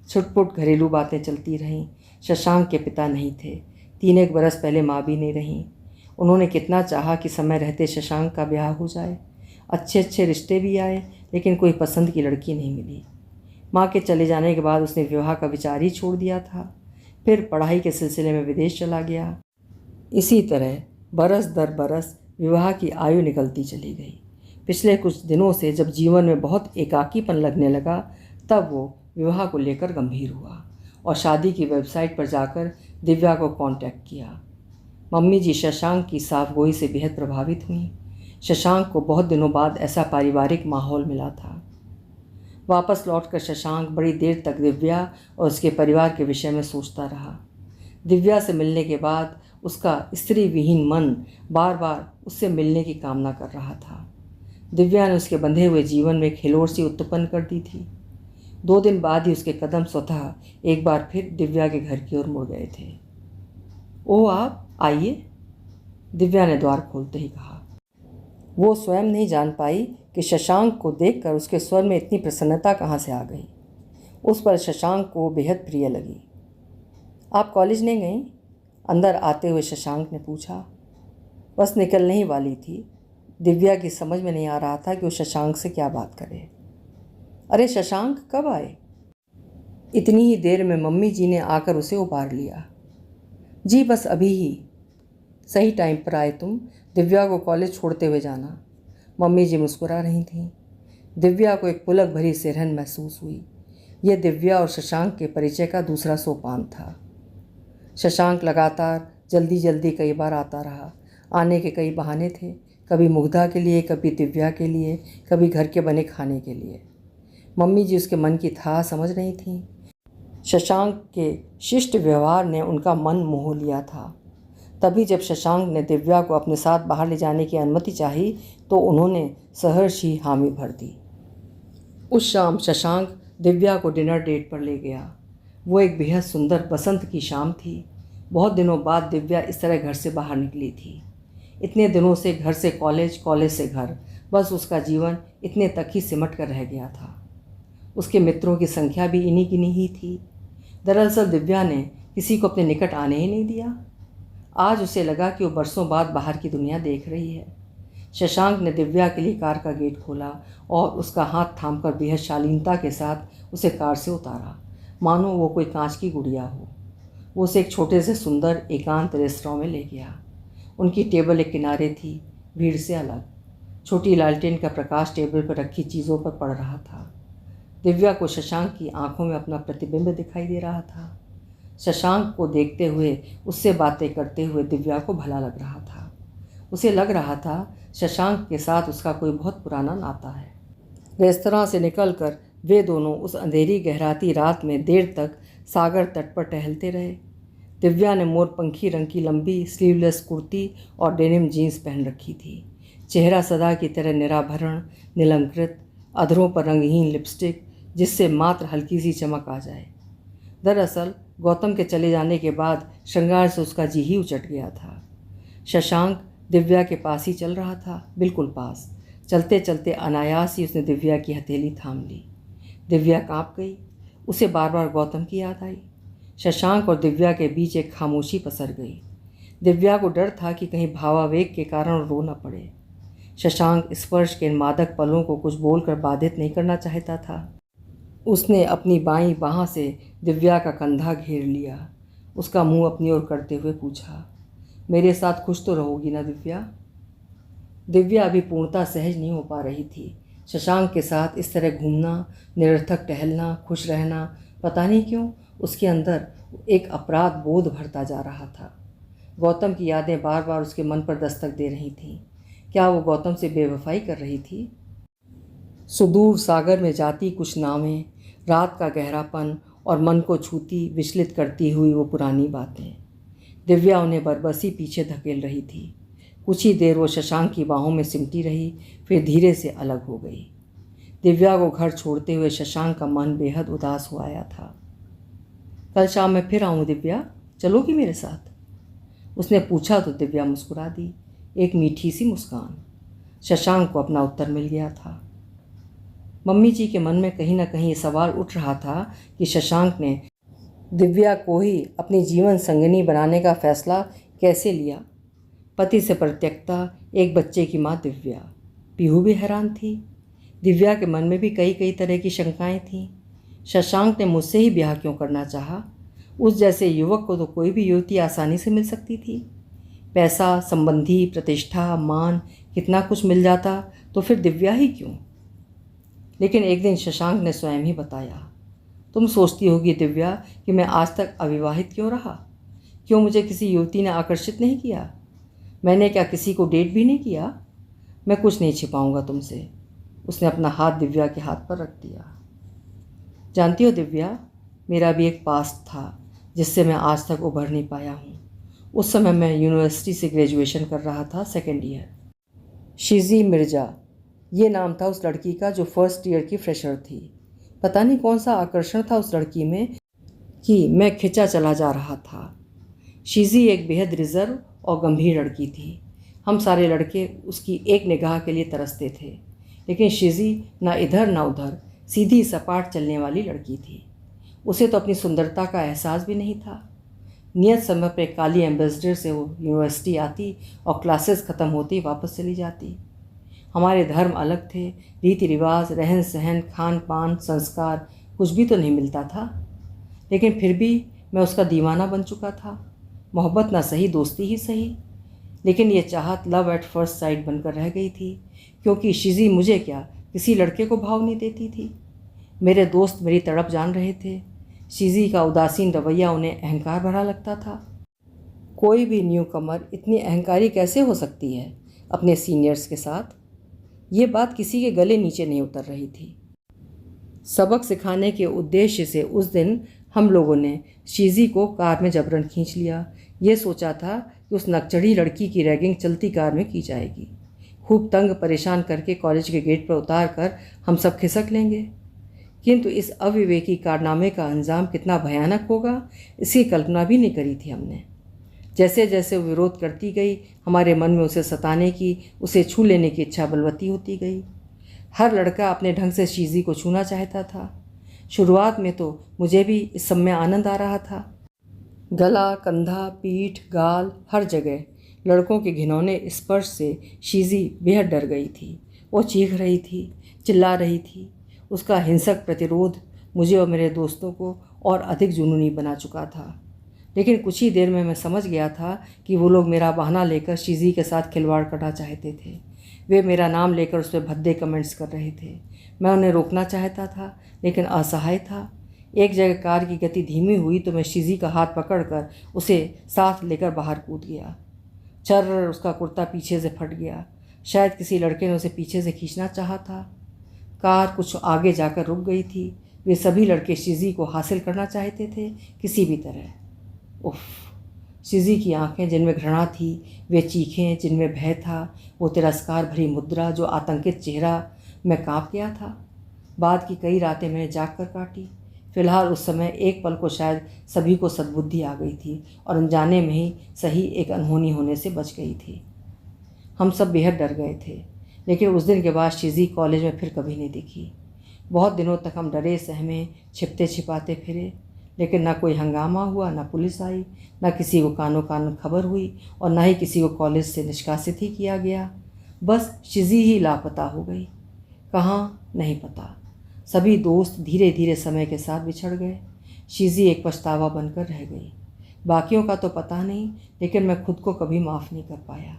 छुटपुट घरेलू बातें चलती रहीं। शशांक के पिता नहीं थे, 3 बरस पहले माँ भी नहीं रहीं। उन्होंने कितना चाहा कि समय रहते शशांक का ब्याह हो जाए। अच्छे अच्छे रिश्ते भी आए, लेकिन कोई पसंद की लड़की नहीं मिली। माँ के चले जाने के बाद उसने विवाह का विचार ही छोड़ दिया था। फिर पढ़ाई के सिलसिले में विदेश चला गया। इसी तरह बरस दर बरस विवाह की आयु निकलती चली गई। पिछले कुछ दिनों से जब जीवन में बहुत एकाकीपन लगने लगा, तब वो विवाह को लेकर गंभीर हुआ और शादी की वेबसाइट पर जाकर दिव्या को कांटेक्ट किया। मम्मी जी शशांक की साफगोई से बेहद प्रभावित हुई। शशांक को बहुत दिनों बाद ऐसा पारिवारिक माहौल मिला था। वापस लौटकर शशांक बड़ी देर तक दिव्या और उसके परिवार के विषय में सोचता रहा। दिव्या से मिलने के बाद उसका स्त्री विहीन मन बार बार उससे मिलने की कामना कर रहा था। दिव्या ने उसके बंधे हुए जीवन में खिलोड़ सी उत्पन्न कर दी थी। 2 दिन बाद ही उसके कदम स्वतः एक बार फिर दिव्या के घर की ओर मुड़ गए थे। ओह, आप आइए, दिव्या ने द्वार खोलते ही कहा। वो स्वयं नहीं जान पाई कि शशांक को देखकर उसके स्वर में इतनी प्रसन्नता कहाँ से आ गई। उस पर शशांक को बेहद प्रिय लगी। आप कॉलेज नहीं गईं? अंदर आते हुए शशांक ने पूछा। बस निकलने ही वाली थी। दिव्या की समझ में नहीं आ रहा था कि वो शशांक से क्या बात करे। अरे शशांक, कब आए? इतनी ही देर में मम्मी जी ने आकर उसे उबार लिया। जी बस अभी ही। सही टाइम पर आए तुम। दिव्या को कॉलेज छोड़ते हुए जाना। मम्मी जी मुस्कुरा रही थीं। दिव्या को एक पुलक भरी सिरहन महसूस हुई। यह दिव्या और शशांक के परिचय का दूसरा सोपान था। शशांक लगातार जल्दी जल्दी कई बार आता रहा। आने के कई बहाने थे, कभी मुग्धा के लिए, कभी दिव्या के लिए, कभी घर के बने खाने के लिए। मम्मी जी उसके मन की था समझ रही थीं। शशांक के शिष्ट व्यवहार ने उनका मन मोह लिया था। तभी जब शशांक ने दिव्या को अपने साथ बाहर ले जाने की अनुमति चाही, तो उन्होंने सहर्ष ही हामी भर दी। उस शाम शशांक दिव्या को डिनर डेट पर ले गया। वो एक बेहद सुंदर बसंत की शाम थी। बहुत दिनों बाद दिव्या इस तरह घर से बाहर निकली थी। इतने दिनों से घर से कॉलेज, कॉलेज से घर, बस उसका जीवन इतने तक ही सिमट कर रह गया था। उसके मित्रों की संख्या भी इन्हीं गिनी ही थी। दरअसल दिव्या ने किसी को अपने निकट आने ही नहीं दिया। आज उसे लगा कि वो बरसों बाद बाहर की दुनिया देख रही है। शशांक ने दिव्या के लिए कार का गेट खोला और उसका हाथ थामकर बेहद शालीनता के साथ उसे कार से उतारा, मानो वो कोई कांच की गुड़िया हो। वो उसे एक छोटे से सुंदर एकांत रेस्तरां में ले गया। उनकी टेबल एक किनारे थी, भीड़ से अलग। छोटी लालटेन का प्रकाश टेबल पर रखी चीज़ों पर पड़ रहा था। दिव्या को शशांक की आंखों में अपना प्रतिबिंब दिखाई दे रहा था। शशांक को देखते हुए, उससे बातें करते हुए दिव्या को भला लग रहा था। उसे लग रहा था शशांक के साथ उसका कोई बहुत पुराना नाता है। रेस्तरां से निकलकर वे दोनों उस अंधेरी गहराती रात में देर तक सागर तट पर टहलते रहे। दिव्या ने मोरपंखी रंग की लंबी स्लीवलेस कुर्ती और डेनिम जीन्स पहन रखी थी। चेहरा सदा की तरह निराभरण, निलंकृत, अधरों पर रंगहीन लिपस्टिक, जिससे मात्र हल्की सी चमक आ जाए। दरअसल गौतम के चले जाने के बाद श्रृंगार से उसका जी ही उचट गया था। शशांक दिव्या के पास ही चल रहा था, बिल्कुल पास। चलते चलते अनायास ही उसने दिव्या की हथेली थाम ली। दिव्या कांप गई। उसे बार बार गौतम की याद आई। शशांक और दिव्या के बीच एक खामोशी पसर गई। दिव्या को डर था कि कहीं भावावेग के कारण रो न पड़े। शशांक स्पर्श के इन मादक पलों को कुछ बोलकर बाधित नहीं करना चाहता था। उसने अपनी बाईं बाह से दिव्या का कंधा घेर लिया। उसका मुंह अपनी ओर करते हुए पूछा, मेरे साथ खुश तो रहोगी ना दिव्या? दिव्या अभी पूर्णतः सहज नहीं हो पा रही थी। शशांक के साथ इस तरह घूमना, निरर्थक टहलना, खुश रहना, पता नहीं क्यों उसके अंदर एक अपराध बोध भरता जा रहा था। गौतम की यादें बार बार उसके मन पर दस्तक दे रही थीं। क्या वो गौतम से बेवफाई कर रही थी? सुदूर सागर में जाती कुछ नावें, रात का गहरापन और मन को छूती विचलित करती हुई वो पुरानी बातें। दिव्या उन्हें बरबसी पीछे धकेल रही थी। कुछ ही देर वो शशांक की बाहों में सिमटी रही, फिर धीरे से अलग हो गई। दिव्या को घर छोड़ते हुए शशांक का मन बेहद उदास हो आया था। कल शाम मैं फिर आऊँ दिव्या, चलोगी मेरे साथ? उसने पूछा तो दिव्या मुस्कुरा दी, एक मीठी सी मुस्कान। शशांक को अपना उत्तर मिल गया था। मम्मी जी के मन में कहीं ना कहीं ये सवाल उठ रहा था कि शशांक ने दिव्या को ही अपनी जीवन संगिनी बनाने का फैसला कैसे लिया। पति से परित्यक्ता, एक बच्चे की माँ दिव्या। पीहू भी हैरान थी। दिव्या के मन में भी कई कई तरह की शंकाएं थीं। शशांक ने मुझसे ही ब्याह क्यों करना चाहा? उस जैसे युवक को तो कोई भी युवती आसानी से मिल सकती थी। पैसा, संबंधी, प्रतिष्ठा, मान, कितना कुछ मिल जाता, तो फिर दिव्या ही क्यों? लेकिन एक दिन शशांक ने स्वयं ही बताया, तुम सोचती होगी दिव्या कि मैं आज तक अविवाहित क्यों रहा? क्यों मुझे किसी युवती ने आकर्षित नहीं किया? मैंने क्या किसी को डेट भी नहीं किया? मैं कुछ नहीं छिपाऊंगा तुमसे। उसने अपना हाथ दिव्या के हाथ पर रख दिया। जानती हो दिव्या, मेरा भी एक पास्ट था जिससे मैं आज तक उभर नहीं पाया हूँ। उस समय मैं यूनिवर्सिटी से ग्रेजुएशन कर रहा था, सेकेंड ईयर। शिजी मिर्जा, ये नाम था उस लड़की का जो फर्स्ट ईयर की फ्रेशर थी। पता नहीं कौन सा आकर्षण था उस लड़की में कि मैं खिंचा चला जा रहा था। शिजी एक बेहद रिजर्व और गंभीर लड़की थी। हम सारे लड़के उसकी एक निगाह के लिए तरसते थे, लेकिन शिजी ना इधर ना उधर, सीधी सपाट चलने वाली लड़की थी। उसे तो अपनी सुंदरता का एहसास भी नहीं था। नियत समय पर काली एम्बेसडर से वो यूनिवर्सिटी आती और क्लासेस ख़त्म होती वापस चली जाती। हमारे धर्म अलग थे, रीति रिवाज, रहन सहन, खान पान, संस्कार, कुछ भी तो नहीं मिलता था। लेकिन फिर भी मैं उसका दीवाना बन चुका था। मोहब्बत ना सही, दोस्ती ही सही, लेकिन ये चाहत लव एट फर्स्ट साइट बनकर रह गई थी, क्योंकि शिजी मुझे क्या किसी लड़के को भाव नहीं देती थी। मेरे दोस्त मेरी तड़प जान रहे थे। शिजी का उदासीन रवैया उन्हें अहंकार भरा लगता था। कोई भी न्यू कमर इतनी अहंकारी कैसे हो सकती है अपने सीनियर्स के साथ? ये बात किसी के गले नीचे नहीं उतर रही थी। सबक सिखाने के उद्देश्य से उस दिन हम लोगों ने शिजी को कार में जबरन खींच लिया। ये सोचा था कि उस नकचढ़ी लड़की की रैगिंग चलती कार में की जाएगी। खूब तंग परेशान करके कॉलेज के गेट पर उतार कर हम सब खिसक लेंगे। किंतु इस अविवेकी कारनामे का अंजाम कितना भयानक होगा, इसकी कल्पना भी नहीं करी थी हमने। जैसे जैसे वो विरोध करती गई, हमारे मन में उसे सताने की, उसे छू लेने की इच्छा बलवती होती गई। हर लड़का अपने ढंग से शिजी को छूना चाहता था। शुरुआत में तो मुझे भी इस सब में आनंद आ रहा था। गला, कंधा, पीठ, गाल, हर जगह लड़कों के घिनौने स्पर्श से शिजी बेहद डर गई थी। वो चीख रही थी, चिल्ला रही थी। उसका हिंसक प्रतिरोध मुझे और मेरे दोस्तों को और अधिक जुनूनी बना चुका था। लेकिन कुछ ही देर में मैं समझ गया था कि वो लोग मेरा बहाना लेकर शिजी के साथ खिलवाड़ करना चाहते थे। वे मेरा नाम लेकर उस पर भद्दे कमेंट्स कर रहे थे। मैं उन्हें रोकना चाहता था, लेकिन असहाय था। एक जगह कार की गति धीमी हुई तो मैं शिजी का हाथ पकड़कर उसे साथ लेकर बाहर कूद गया। चर्र, उसका कुर्ता पीछे से फट गया। शायद किसी लड़के ने उसे पीछे से खींचना चाहा था। कार कुछ आगे जाकर रुक गई थी। वे सभी लड़के शिजी को हासिल करना चाहते थे किसी भी तरह। उफ! शिजी की आंखें जिनमें घृणा थी, वे चीखें जिनमें भय था, वो तिरस्कार भरी मुद्रा, जो आतंकित चेहरा। मैं काँप गया था। बाद की कई रातें मैंने जाग कर काटी। फिलहाल उस समय एक पल को शायद सभी को सद्बुद्धि आ गई थी और अनजाने में ही सही एक अनहोनी होने से बच गई थी। हम सब बेहद डर गए थे, लेकिन उस दिन के बाद शिज़ी कॉलेज में फिर कभी नहीं दिखी। बहुत दिनों तक हम डरे सहमे छिपते छिपाते फिरे, लेकिन ना कोई हंगामा हुआ, ना पुलिस आई, ना किसी को कानो कान खबर हुई और ना ही किसी को कॉलेज से निष्कासित ही किया गया। बस शिज़ी ही लापता हो गई, कहाँ नहीं पता। सभी दोस्त धीरे धीरे समय के साथ बिछड़ गए। शिज़ी एक पछतावा बनकर रह गई। बाकियों का तो पता नहीं, लेकिन मैं खुद को कभी माफ़ नहीं कर पाया।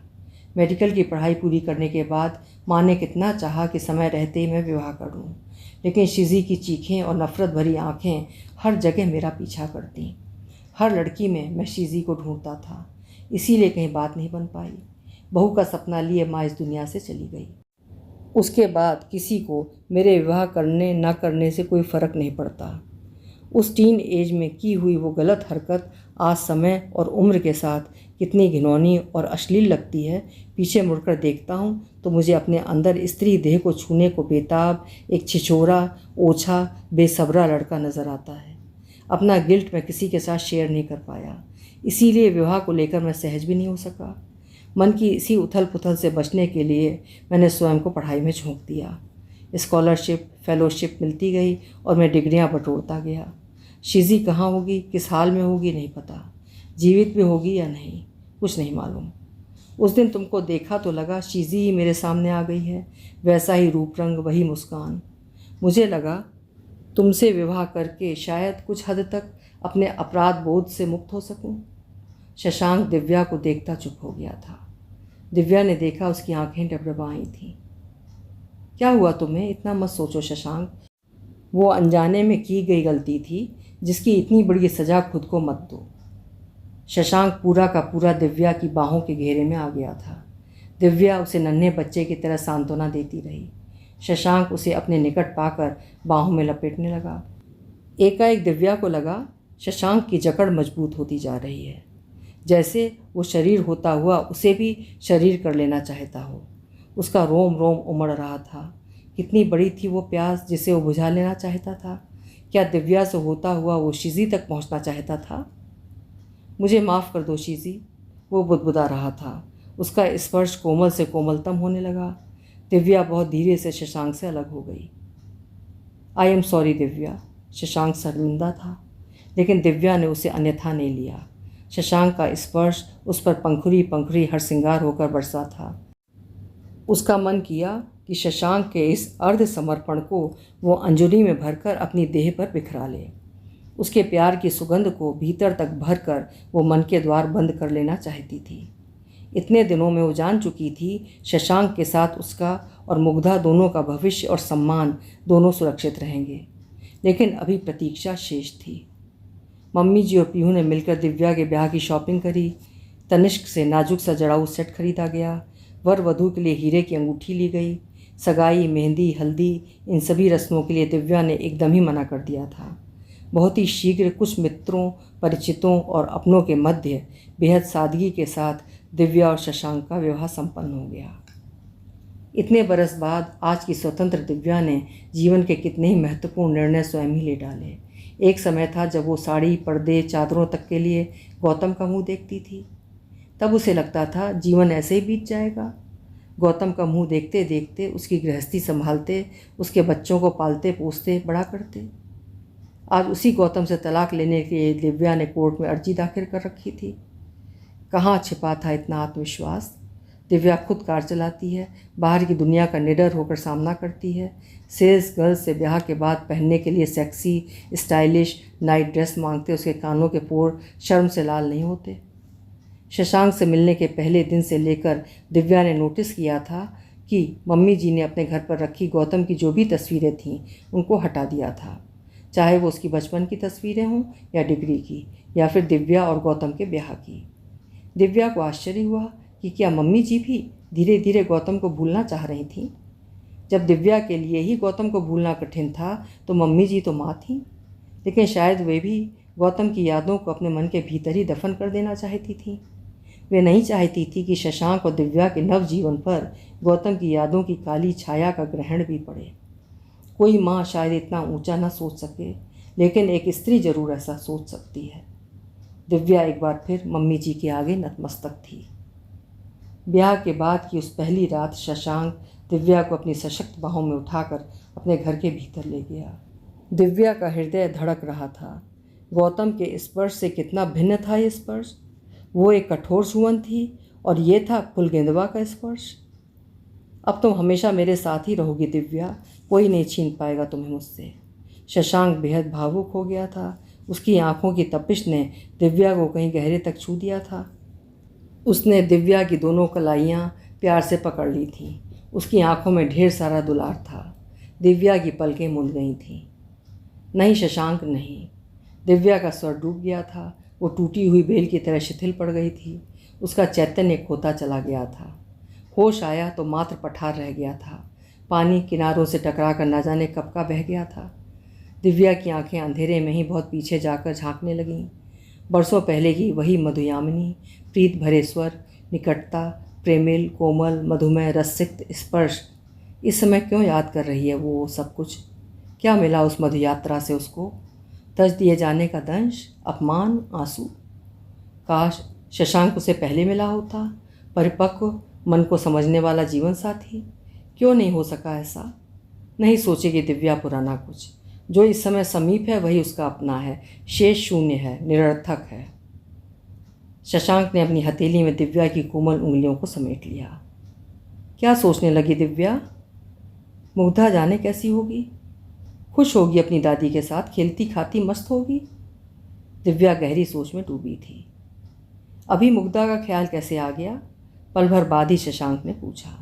मेडिकल की पढ़ाई पूरी करने के बाद माँ ने कितना चाहा कि समय रहते ही मैं विवाह कर लूँ, लेकिन शिज़ी की चीखें और नफ़रत भरी आँखें हर जगह मेरा पीछा करती। हर लड़की में मैं शिज़ी को ढूंढता था, इसीलिए कहीं बात नहीं बन पाई। बहू का सपना लिए माँ इस दुनिया से चली गई। उसके बाद किसी को मेरे विवाह करने न करने से कोई फ़र्क नहीं पड़ता। उस टीन एज में की हुई वो गलत हरकत आज समय और उम्र के साथ कितनी घिनौनी और अश्लील लगती है। पीछे मुड़कर देखता हूँ तो मुझे अपने अंदर स्त्री देह को छूने को बेताब एक छिछोरा, ओछा, बेसब्रा लड़का नज़र आता है। अपना गिल्ट मैं किसी के साथ शेयर नहीं कर पाया, इसीलिए विवाह को लेकर मैं सहज भी नहीं हो सका। मन की इसी उथल पुथल से बचने के लिए मैंने स्वयं को पढ़ाई में झोंक दिया। स्कॉलरशिप, फेलोशिप मिलती गई और मैं डिग्रियां बटोरता गया। शिज़ी कहाँ होगी, किस हाल में होगी नहीं पता, जीवित भी होगी या नहीं कुछ नहीं मालूम। उस दिन तुमको देखा तो लगा शिज़ी ही मेरे सामने आ गई है, वैसा ही रूप रंग, वही मुस्कान। मुझे लगा तुमसे विवाह करके शायद कुछ हद तक अपने अपराध बोध से मुक्त हो सकूं। शशांक दिव्या को देखता चुप हो गया था। दिव्या ने देखा, उसकी आंखें डबडबाई थीं। क्या हुआ तुम्हें? इतना मत सोचो शशांक, वो अनजाने में की गई गलती थी, जिसकी इतनी बड़ी सज़ा खुद को मत दो। शशांक पूरा का पूरा दिव्या की बाहों के घेरे में आ गया था। दिव्या उसे नन्हे बच्चे की तरह सांत्वना देती रही। शशांक उसे अपने निकट पाकर बाहों में लपेटने लगा। एकाएक दिव्या को लगा शशांक की जकड़ मजबूत होती जा रही है, जैसे वो शरीर होता हुआ उसे भी शरीर कर लेना चाहता हो। उसका रोम रोम उमड़ रहा था। कितनी बड़ी थी वो प्यास जिसे वो बुझा लेना चाहता था। क्या दिव्या से होता हुआ वो शिज़ी तक पहुंचना चाहता था? मुझे माफ़ कर दो शिज़ी, वो बुदबुदा रहा था। उसका स्पर्श कोमल से कोमलतम होने लगा। दिव्या बहुत धीरे से शशांक से अलग हो गई। I am sorry Divya. Shashank शर्मिंदा था, लेकिन दिव्या ने उसे अन्यथा नहीं लिया। शशांक का स्पर्श उस पर पंखुड़ी पंखुड़ी हरसिंगार होकर बरसा था। उसका मन किया कि शशांक के इस अर्ध समर्पण को वो अंजुली में भरकर अपनी देह पर बिखरा ले। उसके प्यार की सुगंध को भीतर तक भरकर वो मन के द्वार बंद कर लेना चाहती थी। इतने दिनों में वो जान चुकी थी शशांक के साथ उसका और मुग्धा दोनों का भविष्य और सम्मान दोनों सुरक्षित रहेंगे, लेकिन अभी प्रतीक्षा शेष थी। मम्मी जी और पीहू ने मिलकर दिव्या के ब्याह की शॉपिंग करी। तनिष्क से नाजुक सा जड़ाऊ सेट खरीदा गया। वर वधू के लिए हीरे की अंगूठी ली गई। सगाई, मेहंदी, हल्दी, इन सभी रस्मों के लिए दिव्या ने एकदम ही मना कर दिया था। बहुत ही शीघ्र कुछ मित्रों, परिचितों और अपनों के मध्य बेहद सादगी के साथ दिव्या और शशांक का विवाह संपन्न हो गया। इतने बरस बाद आज की स्वतंत्र दिव्या ने जीवन के कितने ही महत्वपूर्ण निर्णय स्वयं ही ले डाले। एक समय था जब वो साड़ी, पर्दे, चादरों तक के लिए गौतम का मुंह देखती थी। तब उसे लगता था जीवन ऐसे ही बीत जाएगा। गौतम का मुंह देखते देखते उसकी गृहस्थी संभालते, उसके बच्चों को पालते पोसते बड़ा करते। आज उसी गौतम से तलाक लेने के लिए दिव्या ने कोर्ट में अर्जी दाखिल कर रखी थी। कहाँ छिपा था इतना आत्मविश्वास? दिव्या खुद कार चलाती है, बाहर की दुनिया का निडर होकर सामना करती है। सेल्स गर्ल से ब्याह के बाद पहनने के लिए सेक्सी, स्टाइलिश नाइट ड्रेस मांगते उसके कानों के पोर शर्म से लाल नहीं होते। शशांक से मिलने के पहले दिन से लेकर दिव्या ने नोटिस किया था कि मम्मी जी ने अपने घर पर रखी गौतम की जो भी तस्वीरें थीं उनको हटा दिया था, चाहे वो उसकी बचपन की तस्वीरें हों या डिग्री की या फिर दिव्या और गौतम के ब्याह की। दिव्या को आश्चर्य हुआ कि क्या मम्मी जी भी धीरे धीरे गौतम को भूलना चाह रही थीं। जब दिव्या के लिए ही गौतम को भूलना कठिन था तो मम्मी जी तो माँ थीं, लेकिन शायद वे भी गौतम की यादों को अपने मन के भीतर ही दफन कर देना चाहती थीं। वे नहीं चाहती थी कि शशांक और दिव्या के नव जीवन पर गौतम की यादों की काली छाया का ग्रहण भी पड़े। कोई माँ शायद इतना ऊंचा ना सोच सके, लेकिन एक स्त्री जरूर ऐसा सोच सकती है। दिव्या एक बार फिर मम्मी जी के आगे नतमस्तक थी। ब्याह के बाद की उस पहली रात शशांक दिव्या को अपनी सशक्त बाहों में उठाकर अपने घर के भीतर ले गया। दिव्या का हृदय धड़क रहा था। गौतम के स्पर्श से कितना भिन्न था ये स्पर्श। वो एक कठोर छुअन थी और ये था फुलगेंदवा का स्पर्श। अब तुम हमेशा मेरे साथ ही रहोगी दिव्या, कोई नहीं छीन पाएगा तुम्हें मुझसे। शशांक बेहद भावुक हो गया था। उसकी आंखों की तपिश ने दिव्या को कहीं गहरे तक छू दिया था। उसने दिव्या की दोनों कलाइयाँ प्यार से पकड़ ली थीं। उसकी आंखों में ढेर सारा दुलार था। दिव्या की पलकें मुंद गई थीं। नहीं शशांक नहीं। दिव्या का स्वर डूब गया था। वो टूटी हुई बेल की तरह शिथिल पड़ गई थी। उसका चैतन्य खोता चला गया था। होश आया तो मात्र पठार रह गया था। पानी किनारों से टकरा कर न जाने कब का बह गया था। दिव्या की आंखें अंधेरे में ही बहुत पीछे जाकर झांकने लगीं। बरसों पहले की वही मधुयामिनी, प्रीत भरे स्वर, निकटता, प्रेमिल, कोमल, मधुमय, रसिक्त स्पर्श। इस समय क्यों याद कर रही है वो सब कुछ? क्या मिला उस मधु यात्रा से उसको? तज दिए जाने का दंश, अपमान, आंसू। काश शशांक उसे पहले मिला होता, परिपक्व, मन को समझने वाला जीवन साथी। क्यों नहीं हो सका ऐसा? नहीं सोचेगी दिव्या पुराना कुछ। जो इस समय समीप है वही उसका अपना है, शेष शून्य है, निरर्थक है। शशांक ने अपनी हथेली में दिव्या की कोमल उंगलियों को समेट लिया। क्या सोचने लगी दिव्या? मुग्धा जाने कैसी होगी? खुश होगी अपनी दादी के साथ, खेलती खाती मस्त होगी। दिव्या गहरी सोच में डूबी थी। अभी मुग्धा का ख्याल कैसे आ गया? पल भर बाद ही शशांक ने पूछा।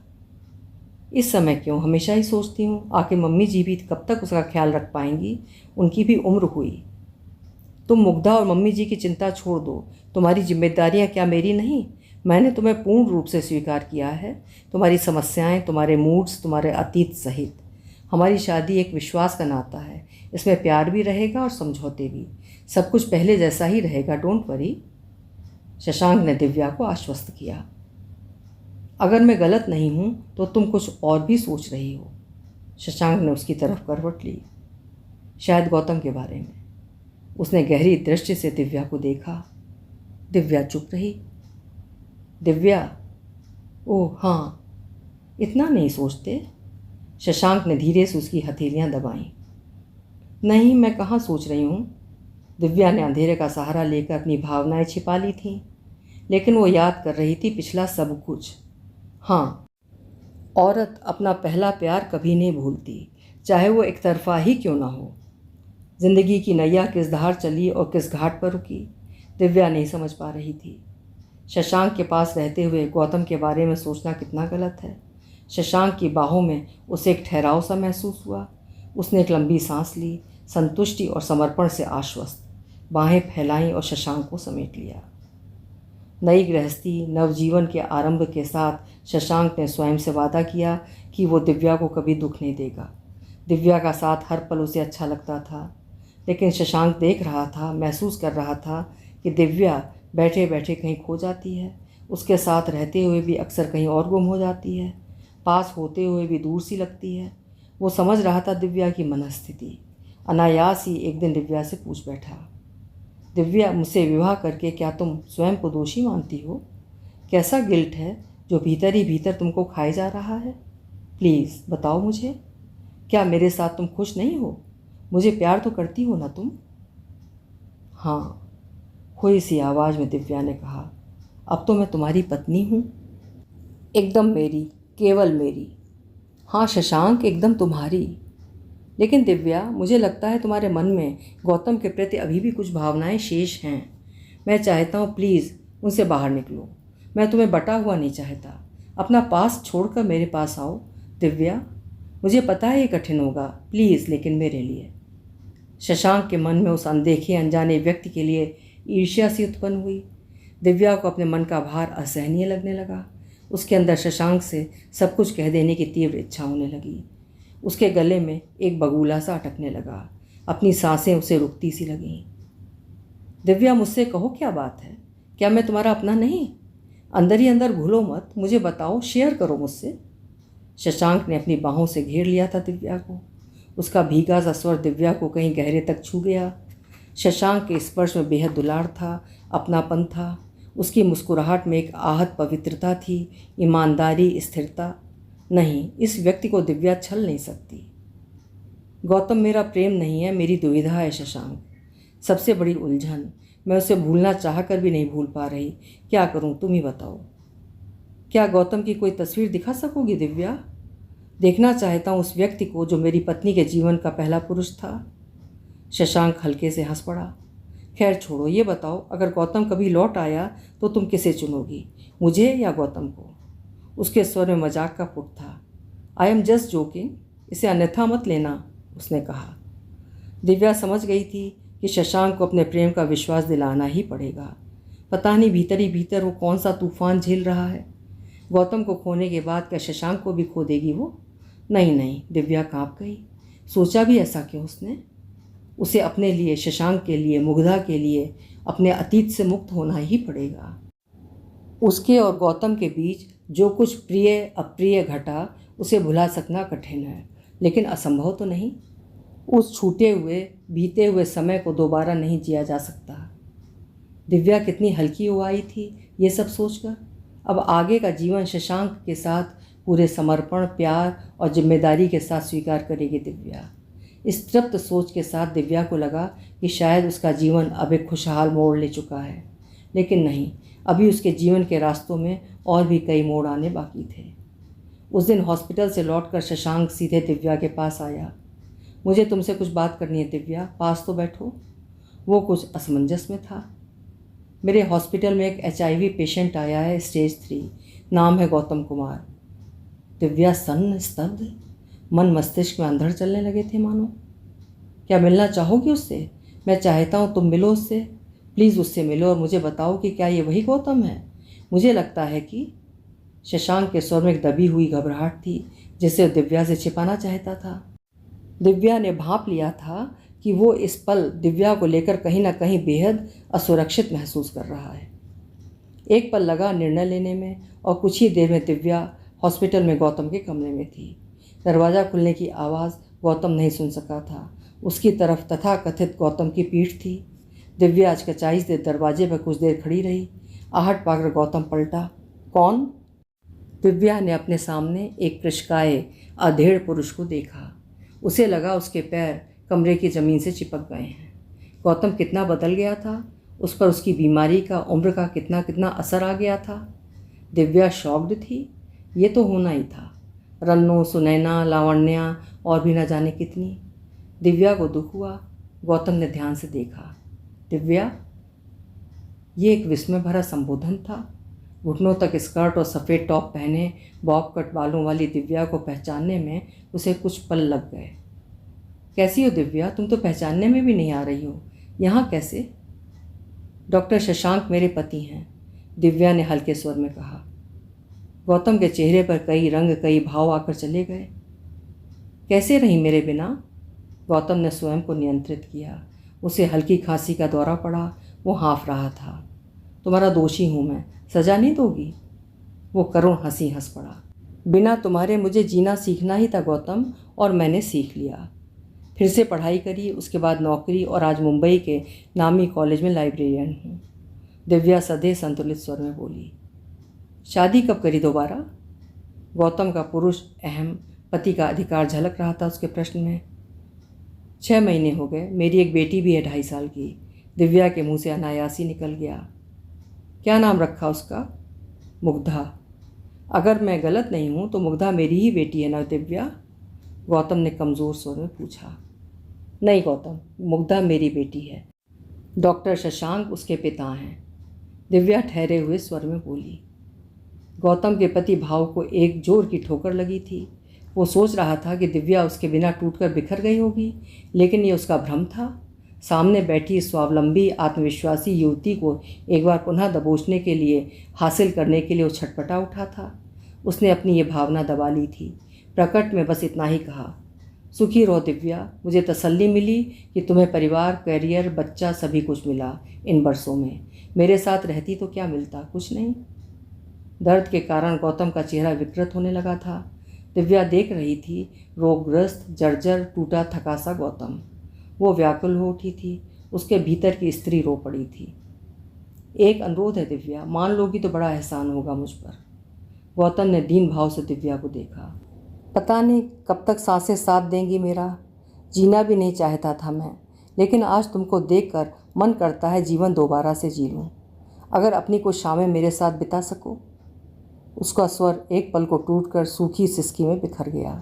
इस समय क्यों, हमेशा ही सोचती हूँ, आखिर मम्मी जी भी कब तक उसका ख्याल रख पाएंगी? उनकी भी उम्र हुई। तुम मुग्धा और मम्मी जी की चिंता छोड़ दो। तुम्हारी जिम्मेदारियाँ क्या मेरी नहीं? मैंने तुम्हें पूर्ण रूप से स्वीकार किया है, तुम्हारी समस्याएं, तुम्हारे मूड्स, तुम्हारे अतीत सहित। हमारी शादी एक विश्वास का नाता है। इसमें प्यार भी रहेगा और समझौते भी। सब कुछ पहले जैसा ही रहेगा, डोंट वरी। शशांक ने दिव्या को आश्वस्त किया। अगर मैं गलत नहीं हूँ तो तुम कुछ और भी सोच रही हो। शशांक ने उसकी तरफ करवट ली। शायद गौतम के बारे में। उसने गहरी दृष्टि से दिव्या को देखा। दिव्या चुप रही। दिव्या, ओह हाँ, इतना नहीं सोचते। शशांक ने धीरे से उसकी हथेलियाँ दबाईं। नहीं, मैं कहाँ सोच रही हूँ। दिव्या ने अंधेरे का सहारा लेकर अपनी भावनाएं छिपा ली थीं, लेकिन वो याद कर रही थी पिछला सब कुछ। हाँ, औरत अपना पहला प्यार कभी नहीं भूलती, चाहे वो एक तरफा ही क्यों ना हो। जिंदगी की नैया किस धार चली और किस घाट पर रुकी, दिव्या नहीं समझ पा रही थी। शशांक के पास रहते हुए गौतम के बारे में सोचना कितना गलत है। शशांक की बाहों में उसे एक ठहराव सा महसूस हुआ। उसने एक लंबी सांस ली, संतुष्टि और समर्पण से आश्वस्त। बाहें फैलाईं और शशांक को समेट लिया। नई गृहस्थी, नवजीवन के आरंभ के साथ शशांक ने स्वयं से वादा किया कि वो दिव्या को कभी दुख नहीं देगा। दिव्या का साथ हर पल उसे अच्छा लगता था, लेकिन शशांक देख रहा था, महसूस कर रहा था कि दिव्या बैठे बैठे कहीं खो जाती है। उसके साथ रहते हुए भी अक्सर कहीं और गुम हो जाती है। पास होते हुए भी दूर सी लगती है। वो समझ रहा था दिव्या की मनस्थिति। अनायास ही एक दिन दिव्या से पूछ बैठा, दिव्या, मुझसे विवाह करके क्या तुम स्वयं को दोषी मानती हो? कैसा गिल्ट है जो भीतर ही भीतर तुमको खाए जा रहा है? प्लीज़ बताओ मुझे, क्या मेरे साथ तुम खुश नहीं हो? मुझे प्यार तो करती हो ना तुम? हाँ, खोई सी आवाज़ में दिव्या ने कहा, अब तो मैं तुम्हारी पत्नी हूँ। एकदम मेरी, केवल मेरी। हाँ शशांक, एकदम तुम्हारी। लेकिन दिव्या, मुझे लगता है तुम्हारे मन में गौतम के प्रति अभी भी कुछ भावनाएं शेष हैं। मैं चाहता हूँ प्लीज़ उनसे बाहर निकलो। मैं तुम्हें बटा हुआ नहीं चाहता। अपना पास छोड़कर मेरे पास आओ। दिव्या, मुझे पता है ये कठिन होगा, प्लीज़, लेकिन मेरे लिए। शशांक के मन में उस अनदेखे अनजाने व्यक्ति के लिए ईर्ष्या सी उत्पन्न हुई। दिव्या को अपने मन का भार असहनीय लगने लगा। उसके अंदर शशांक से सब कुछ कह देने की तीव्र इच्छा होने लगी। उसके गले में एक बगुला सा अटकने लगा। अपनी सांसें उसे रुकती सी लगीं। दिव्या, मुझसे कहो क्या बात है? क्या मैं तुम्हारा अपना नहीं? अंदर ही अंदर भूलो मत, मुझे बताओ, शेयर करो मुझसे। शशांक ने अपनी बाहों से घेर लिया था दिव्या को। उसका भीगा सा स्वर दिव्या को कहीं गहरे तक छू गया। शशांक के स्पर्श में बेहद दुलार था, अपनापन था। उसकी मुस्कुराहट में एक आहत पवित्रता थी, ईमानदारी, स्थिरता। नहीं, इस व्यक्ति को दिव्या छल नहीं सकती। गौतम मेरा प्रेम नहीं है, मेरी दुविधा है शशांक, सबसे बड़ी उलझन। मैं उसे भूलना चाह कर भी नहीं भूल पा रही। क्या करूं, तुम ही बताओ। क्या गौतम की कोई तस्वीर दिखा सकोगी दिव्या? देखना चाहता हूं उस व्यक्ति को जो मेरी पत्नी के जीवन का पहला पुरुष था। शशांक हल्के से हंस पड़ा। खैर छोड़ो, ये बताओ, अगर गौतम कभी लौट आया तो तुम किसे चुनोगी, मुझे या गौतम को? उसके स्वर में मजाक का पुट था। आई एम जस्ट जोकिंग, इसे अन्यथा मत लेना, उसने कहा। दिव्या समझ गई थी कि शशांक को अपने प्रेम का विश्वास दिलाना ही पड़ेगा। पता नहीं भीतर ही भीतर वो कौन सा तूफान झेल रहा है। गौतम को खोने के बाद क्या शशांक को भी खो देगी वो? नहीं नहीं, दिव्या काँप गई। सोचा भी ऐसा क्यों उसने? उसे अपने लिए, शशांक के लिए, मुग्धा के लिए अपने अतीत से मुक्त होना ही पड़ेगा। उसके और गौतम के बीच जो कुछ प्रिय अप्रिय घटा उसे भुला सकना कठिन है, लेकिन असंभव तो नहीं। उस छूटे हुए बीते हुए समय को दोबारा नहीं जिया जा सकता। दिव्या कितनी हल्की हो आई थी ये सब सोचकर। अब आगे का जीवन शशांक के साथ पूरे समर्पण, प्यार और जिम्मेदारी के साथ स्वीकार करेगी दिव्या। इस तृप्त सोच के साथ दिव्या को लगा कि शायद उसका जीवन अब एक खुशहाल मोड़ ले चुका है, लेकिन नहीं, अभी उसके जीवन के रास्तों में और भी कई मोड़ आने बाकी थे। उस दिन हॉस्पिटल से लौटकर शशांक सीधे दिव्या के पास आया। मुझे तुमसे कुछ बात करनी है दिव्या, पास तो बैठो। वो कुछ असमंजस में था। मेरे हॉस्पिटल में एक HIV पेशेंट आया है, स्टेज 3, नाम है गौतम कुमार। दिव्या सन्न स्तब्ध, मन मस्तिष्क में अंधड़ चलने लगे थे मानो। क्या मिलना चाहोगी उससे? मैं चाहता हूँ तुम मिलो उससे, प्लीज़ उससे मिलो और मुझे बताओ कि क्या ये वही गौतम है? मुझे लगता है कि शशांक के स्वर में एक दबी हुई घबराहट थी जिसे दिव्या से छिपाना चाहता था। दिव्या ने भांप लिया था कि वो इस पल दिव्या को लेकर कहीं ना कहीं बेहद असुरक्षित महसूस कर रहा है। एक पल लगा निर्णय लेने में और कुछ ही देर में दिव्या हॉस्पिटल में गौतम के कमरे में थी। दरवाज़ा खुलने की आवाज़ गौतम नहीं सुन सका था। उसकी तरफ तथाकथित गौतम की पीठ थी। दिव्या अचकचाई से दरवाजे पर कुछ देर खड़ी रही। आहट पाकर गौतम पलटा। कौन? दिव्या ने अपने सामने एक कृशकाय अधेड़ पुरुष को देखा। उसे लगा उसके पैर कमरे की ज़मीन से चिपक गए हैं। गौतम कितना बदल गया था, उस पर उसकी बीमारी का, उम्र का कितना कितना असर आ गया था। दिव्या शॉक्ड थी। ये तो होना ही था। रन्नू, सुनैना, लावण्या और भी न जाने कितनी। दिव्या को दुख हुआ। गौतम ने ध्यान से देखा। दिव्या, ये एक विस्मय भरा संबोधन था। घुटनों तक स्कर्ट और सफ़ेद टॉप पहने बॉब कट बालों वाली दिव्या को पहचानने में उसे कुछ पल लग गए। कैसी हो दिव्या? तुम तो पहचानने में भी नहीं आ रही हो। यहाँ कैसे? डॉक्टर शशांक मेरे पति हैं, दिव्या ने हल्के स्वर में कहा। गौतम के चेहरे पर कई रंग, कई भाव आकर चले गए। कैसे रही मेरे बिना? गौतम ने स्वयं को नियंत्रित किया। उसे हल्की खांसी का दौरा पड़ा। वो हाँफ रहा था। तुम्हारा दोषी हूँ मैं, सज़ा नहीं दोगी? वो करुण हंसी हंस पड़ा। बिना तुम्हारे मुझे जीना सीखना ही था गौतम, और मैंने सीख लिया। फिर से पढ़ाई करी, उसके बाद नौकरी, और आज मुंबई के नामी कॉलेज में लाइब्रेरियन हूँ। दिव्या सधे संतुलित स्वर में बोली। शादी कब करी दोबारा? गौतम का पुरुष अहम, पति का अधिकार झलक रहा था उसके प्रश्न में। 6 महीने हो गए। मेरी एक बेटी भी है 2.5 साल की। दिव्या के मुंह से अनायासी निकल गया। क्या नाम रखा उसका? मुग्धा। अगर मैं गलत नहीं हूँ तो मुग्धा मेरी ही बेटी है ना दिव्या? गौतम ने कमज़ोर स्वर में पूछा। नहीं गौतम, मुग्धा मेरी बेटी है। डॉक्टर शशांक उसके पिता हैं, दिव्या ठहरे हुए स्वर में बोली। गौतम के पति भाव को एक जोर की ठोकर लगी थी। वो सोच रहा था कि दिव्या उसके बिना टूटकर बिखर गई होगी, लेकिन ये उसका भ्रम था। सामने बैठी स्वावलंबी, आत्मविश्वासी युवती को एक बार पुनः दबोचने के लिए, हासिल करने के लिए वो छटपटा उठा था। उसने अपनी ये भावना दबा ली थी। प्रकट में बस इतना ही कहा, सुखी रहो दिव्या। मुझे तसल्ली मिली कि तुम्हें परिवार, करियर, बच्चा सभी कुछ मिला इन बरसों में। मेरे साथ रहती तो क्या मिलता? कुछ नहीं। दर्द के कारण गौतम का चेहरा विकृत होने लगा था। दिव्या देख रही थी रोगग्रस्त, जर्जर, टूटा थका सा गौतम। वो व्याकुल हो उठी थी। उसके भीतर की स्त्री रो पड़ी थी। एक अनुरोध है दिव्या, मान लोगी तो बड़ा एहसान होगा मुझ पर। गौतम ने दीन भाव से दिव्या को देखा। पता नहीं कब तक सांसें साथ देंगी मेरा, जीना भी नहीं चाहता था मैं, लेकिन आज तुमको देखकर मन करता है जीवन दोबारा से जी लूँ, अगर अपनी कुछ शामें मेरे साथ बिता सको। उसका स्वर एक पल को टूटकर सूखी सिसकी में बिखर गया।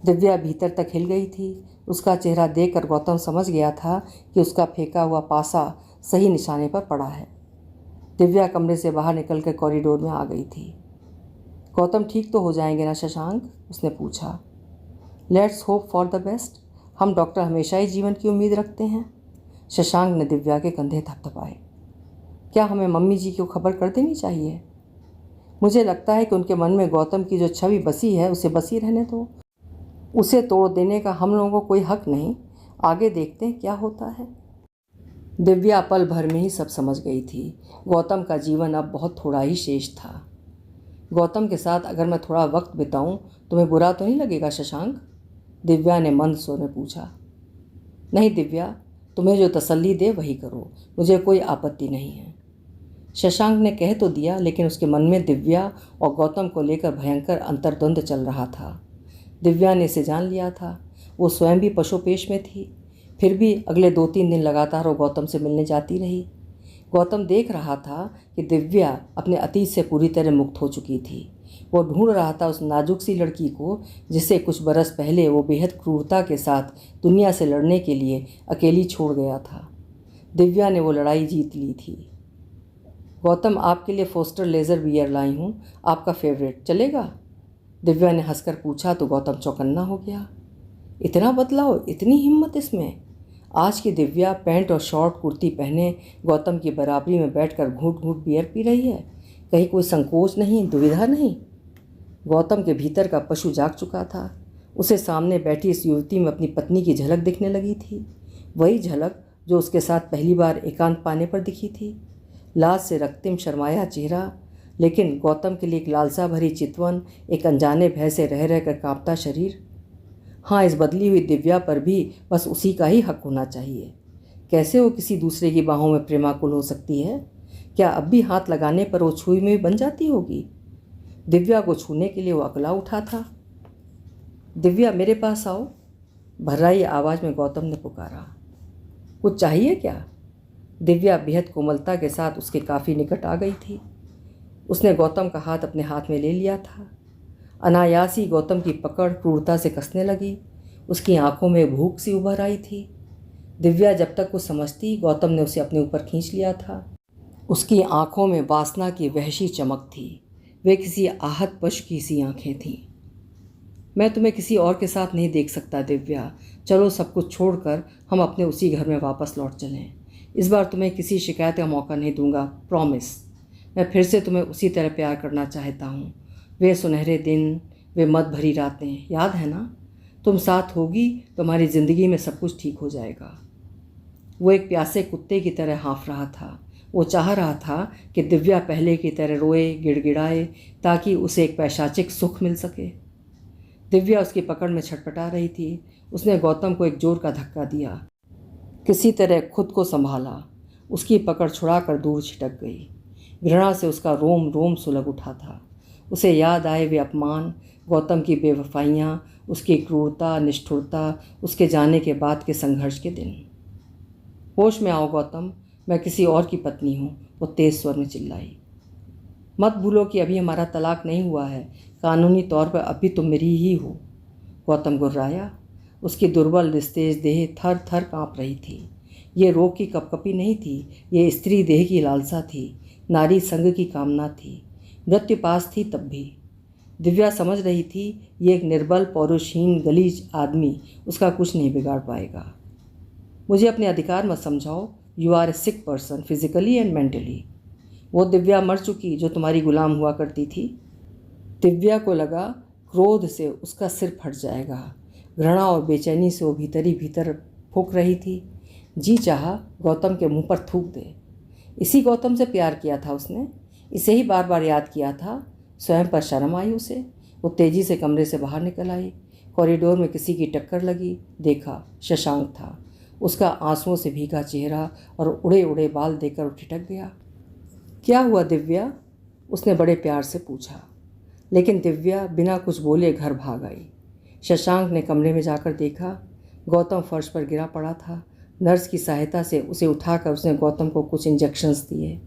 दिव्या भीतर तक हिल गई थी। उसका चेहरा देखकर गौतम समझ गया था कि उसका फेंका हुआ पासा सही निशाने पर पड़ा है। दिव्या कमरे से बाहर निकलकर कॉरिडोर में आ गई थी। गौतम ठीक तो हो जाएंगे ना शशांक? उसने पूछा। Let's hope for the best. हम डॉक्टर हमेशा ही जीवन की उम्मीद रखते हैं। शशांक ने दिव्या के कंधे थपथपाए। क्या हमें मम्मी जी को खबर कर देनी चाहिए? मुझे लगता है कि उनके मन में गौतम की जो छवि बसी है उसे बसी रहने दो। उसे तोड़ देने का हम लोगों को कोई हक नहीं। आगे देखते हैं क्या होता है। दिव्या पल भर में ही सब समझ गई थी। गौतम का जीवन अब बहुत थोड़ा ही शेष था। गौतम के साथ अगर मैं थोड़ा वक्त बिताऊं तुम्हें बुरा तो नहीं लगेगा शशांक? दिव्या ने मंद स्वर में पूछा। नहीं दिव्या, तुम्हें जो तसल्ली दे वही करो, मुझे कोई आपत्ति नहीं है। शशांक ने कह तो दिया, लेकिन उसके मन में दिव्या और गौतम को लेकर भयंकर अंतर्द्वंद चल रहा था। दिव्या ने इसे जान लिया था। वो स्वयं भी पशुपेश में थी। फिर भी अगले 2-3 दिन लगातार वो गौतम से मिलने जाती रही। गौतम देख रहा था कि दिव्या अपने अतीत से पूरी तरह मुक्त हो चुकी थी। वो ढूंढ रहा था उस नाजुक सी लड़की को जिसे कुछ बरस पहले वो बेहद क्रूरता के साथ दुनिया से लड़ने के लिए अकेली छोड़ गया था। दिव्या ने वो लड़ाई जीत ली थी। गौतम, आपके लिए फोस्टर लेज़र बियर लाई हूँ, आपका फेवरेट, चलेगा? दिव्या ने हंसकर पूछा तो गौतम चौकन्ना हो गया। इतना बदलाव, इतनी हिम्मत इसमें? आज की दिव्या पैंट और शॉर्ट कुर्ती पहने गौतम की बराबरी में बैठकर घूंट घूंट बियर पी रही है। कहीं कोई संकोच नहीं, दुविधा नहीं। गौतम के भीतर का पशु जाग चुका था। उसे सामने बैठी इस युवती में अपनी पत्नी की झलक दिखने लगी थी। वही झलक जो उसके साथ पहली बार एकांत पाने पर दिखी थी। लाज से रक्तिम शर्माया चेहरा, लेकिन गौतम के लिए एक लालसा भरी चितवन, एक अनजाने भय से रह रहकर कांपता शरीर। हाँ, इस बदली हुई दिव्या पर भी बस उसी का ही हक होना चाहिए। कैसे वो किसी दूसरे की बाहों में प्रेमाकुल हो सकती है? क्या अब भी हाथ लगाने पर वो छुई में बन जाती होगी? दिव्या को छूने के लिए वो अकला उठा था। दिव्या, मेरे पास आओ, भर्राई आवाज़ में गौतम ने पुकारा। कुछ चाहिए क्या? दिव्या बेहद कोमलता के साथ उसके काफ़ी निकट आ गई थी। उसने गौतम का हाथ अपने हाथ में ले लिया था। अनायास ही गौतम की पकड़ क्रूरता से कसने लगी। उसकी आंखों में भूख सी उभर आई थी। दिव्या जब तक वो समझती, गौतम ने उसे अपने ऊपर खींच लिया था। उसकी आंखों में वासना की वहशी चमक थी। वे किसी आहत पशु की सी आंखें थीं। मैं तुम्हें किसी और के साथ नहीं देख सकता दिव्या। चलो सब कुछ छोड़कर हम अपने उसी घर में वापस लौट चलें। इस बार तुम्हें किसी शिकायत का मौका नहीं दूंगा, प्रॉमिस। मैं फिर से तुम्हें उसी तरह प्यार करना चाहता हूँ। वे सुनहरे दिन, वे मद भरी रातें, याद है ना? तुम साथ होगी तो हमारी ज़िंदगी में सब कुछ ठीक हो जाएगा। वो एक प्यासे कुत्ते की तरह हाँफ रहा था। वो चाह रहा था कि दिव्या पहले की तरह रोए, गिड़गिड़ाए, ताकि उसे एक पैशाचिक सुख मिल सके। दिव्या उसकी पकड़ में छटपटा रही थी। उसने गौतम को एक जोर का धक्का दिया। किसी तरह खुद को संभाला। उसकी पकड़ छुड़ाकर दूर छिटक गई। घृणा से उसका रोम रोम सुलग उठा था। उसे याद आए वे अपमान, गौतम की बेवफाइयाँ, उसकी क्रूरता, निष्ठुरता, उसके जाने के बाद के संघर्ष के दिन। होश में आओ गौतम, मैं किसी और की पत्नी हूँ, वो तेज स्वर में चिल्लाई। मत भूलो कि अभी हमारा तलाक नहीं हुआ है। कानूनी तौर पर अभी तुम मेरी ही हो। गौतम गुर्राया। उसकी दुर्बल निस्तेज देह थर थर काँप रही थी। ये रोग की कपकपी नहीं थी, ये स्त्री देह की लालसा थी, नारी संग की कामना थी। मृत्यु पास थी तब भी। दिव्या समझ रही थी ये एक निर्बल, पौरुषहीन, गलीज आदमी उसका कुछ नहीं बिगाड़ पाएगा। मुझे अपने अधिकार मत समझाओ। You are a sick person, physically and mentally. वो दिव्या मर चुकी जो तुम्हारी गुलाम हुआ करती थी। दिव्या को लगा क्रोध से उसका सिर फट जाएगा। घृणा और बेचैनी से वो भीतर ही भीतर फूंक रही थी। जी चाहा गौतम के मुंह पर थूक दे। इसी गौतम से प्यार किया था उसने, इसे ही बार बार याद किया था। स्वयं पर शर्म आई उसे। वो तेज़ी से कमरे से बाहर निकल आई। कॉरिडोर में किसी की टक्कर लगी। देखा, शशांक था। उसका आंसुओं से भीगा चेहरा और उड़े उड़े बाल देखकर वो ठिठक गया। क्या हुआ दिव्या? उसने बड़े प्यार से पूछा। लेकिन दिव्या बिना कुछ बोले घर भाग आई। शशांक ने कमरे में जाकर देखा, गौतम फर्श पर गिरा पड़ा था। नर्स की सहायता से उसे उठाकर उसने गौतम को कुछ इंजेक्शंस दिए।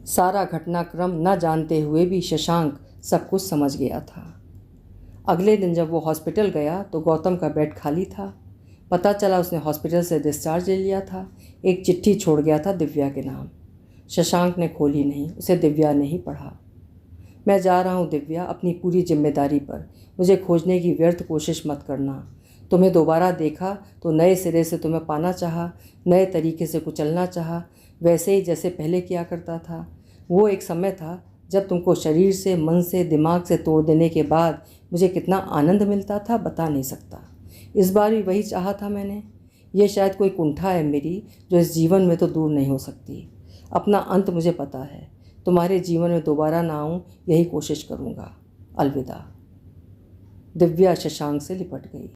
सारा घटनाक्रम न जानते हुए भी शशांक सब कुछ समझ गया था। अगले दिन जब वो हॉस्पिटल गया तो गौतम का बेड खाली था। पता चला उसने हॉस्पिटल से डिस्चार्ज ले लिया था। एक चिट्ठी छोड़ गया था दिव्या के नाम। शशांक ने खोली नहीं, उसे दिव्या ने ही पढ़ा। मैं जा रहा हूँ दिव्या, अपनी पूरी जिम्मेदारी पर। मुझे खोजने की व्यर्थ कोशिश मत करना। तुम्हें दोबारा देखा तो नए सिरे से तुम्हें पाना चाहा, नए तरीके से कुचलना चाहा, वैसे ही जैसे पहले किया करता था। वो एक समय था जब तुमको शरीर से, मन से, दिमाग से तोड़ देने के बाद मुझे कितना आनंद मिलता था, बता नहीं सकता। इस बार भी वही चाहा था मैंने। ये शायद कोई कुंठा है मेरी जो इस जीवन में तो दूर नहीं हो सकती। अपना अंत मुझे पता है। तुम्हारे जीवन में दोबारा ना आऊँ, यही कोशिश करूँगा। अलविदा। दिव्या शशांक से लिपट गई।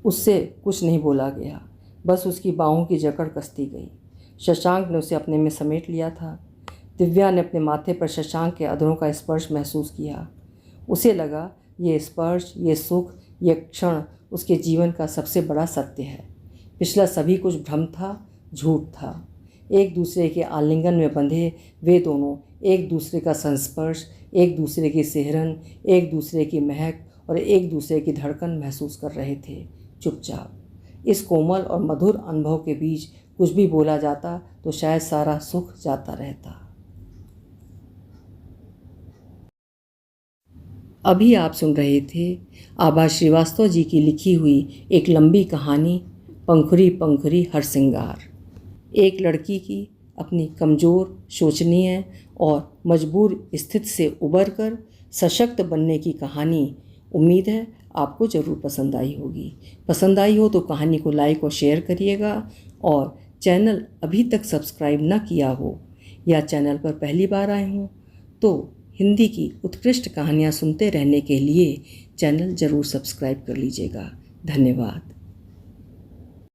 उससे कुछ नहीं बोला गया, बस उसकी बाहों की जकड़ कसती गई। शशांक ने उसे अपने में समेट लिया था। दिव्या ने अपने माथे पर शशांक के अधरों का स्पर्श महसूस किया। उसे लगा ये स्पर्श, ये सुख, ये क्षण उसके जीवन का सबसे बड़ा सत्य है। पिछला सभी कुछ भ्रम था, झूठ था। एक दूसरे के आलिंगन में बंधे वे दोनों एक दूसरे का संस्पर्श, एक दूसरे की सिहरन, एक दूसरे की महक और एक दूसरे की धड़कन महसूस कर रहे थे, चुपचाप। इस कोमल और मधुर अनुभव के बीच कुछ भी बोला जाता तो शायद सारा सुख जाता रहता। अभी आप सुन रहे थे आभा श्रीवास्तव जी की लिखी हुई एक लंबी कहानी, पंखुरी पंखुरी हरसिंगार। एक लड़की की अपनी कमज़ोर, शोचनीय और मजबूर स्थिति से उबरकर सशक्त बनने की कहानी। उम्मीद है आपको ज़रूर पसंद आई होगी। पसंद आई हो तो कहानी को लाइक और शेयर करिएगा, और चैनल अभी तक सब्सक्राइब ना किया हो या चैनल पर पहली बार आए हों तो हिंदी की उत्कृष्ट कहानियाँ सुनते रहने के लिए चैनल ज़रूर सब्सक्राइब कर लीजिएगा। धन्यवाद।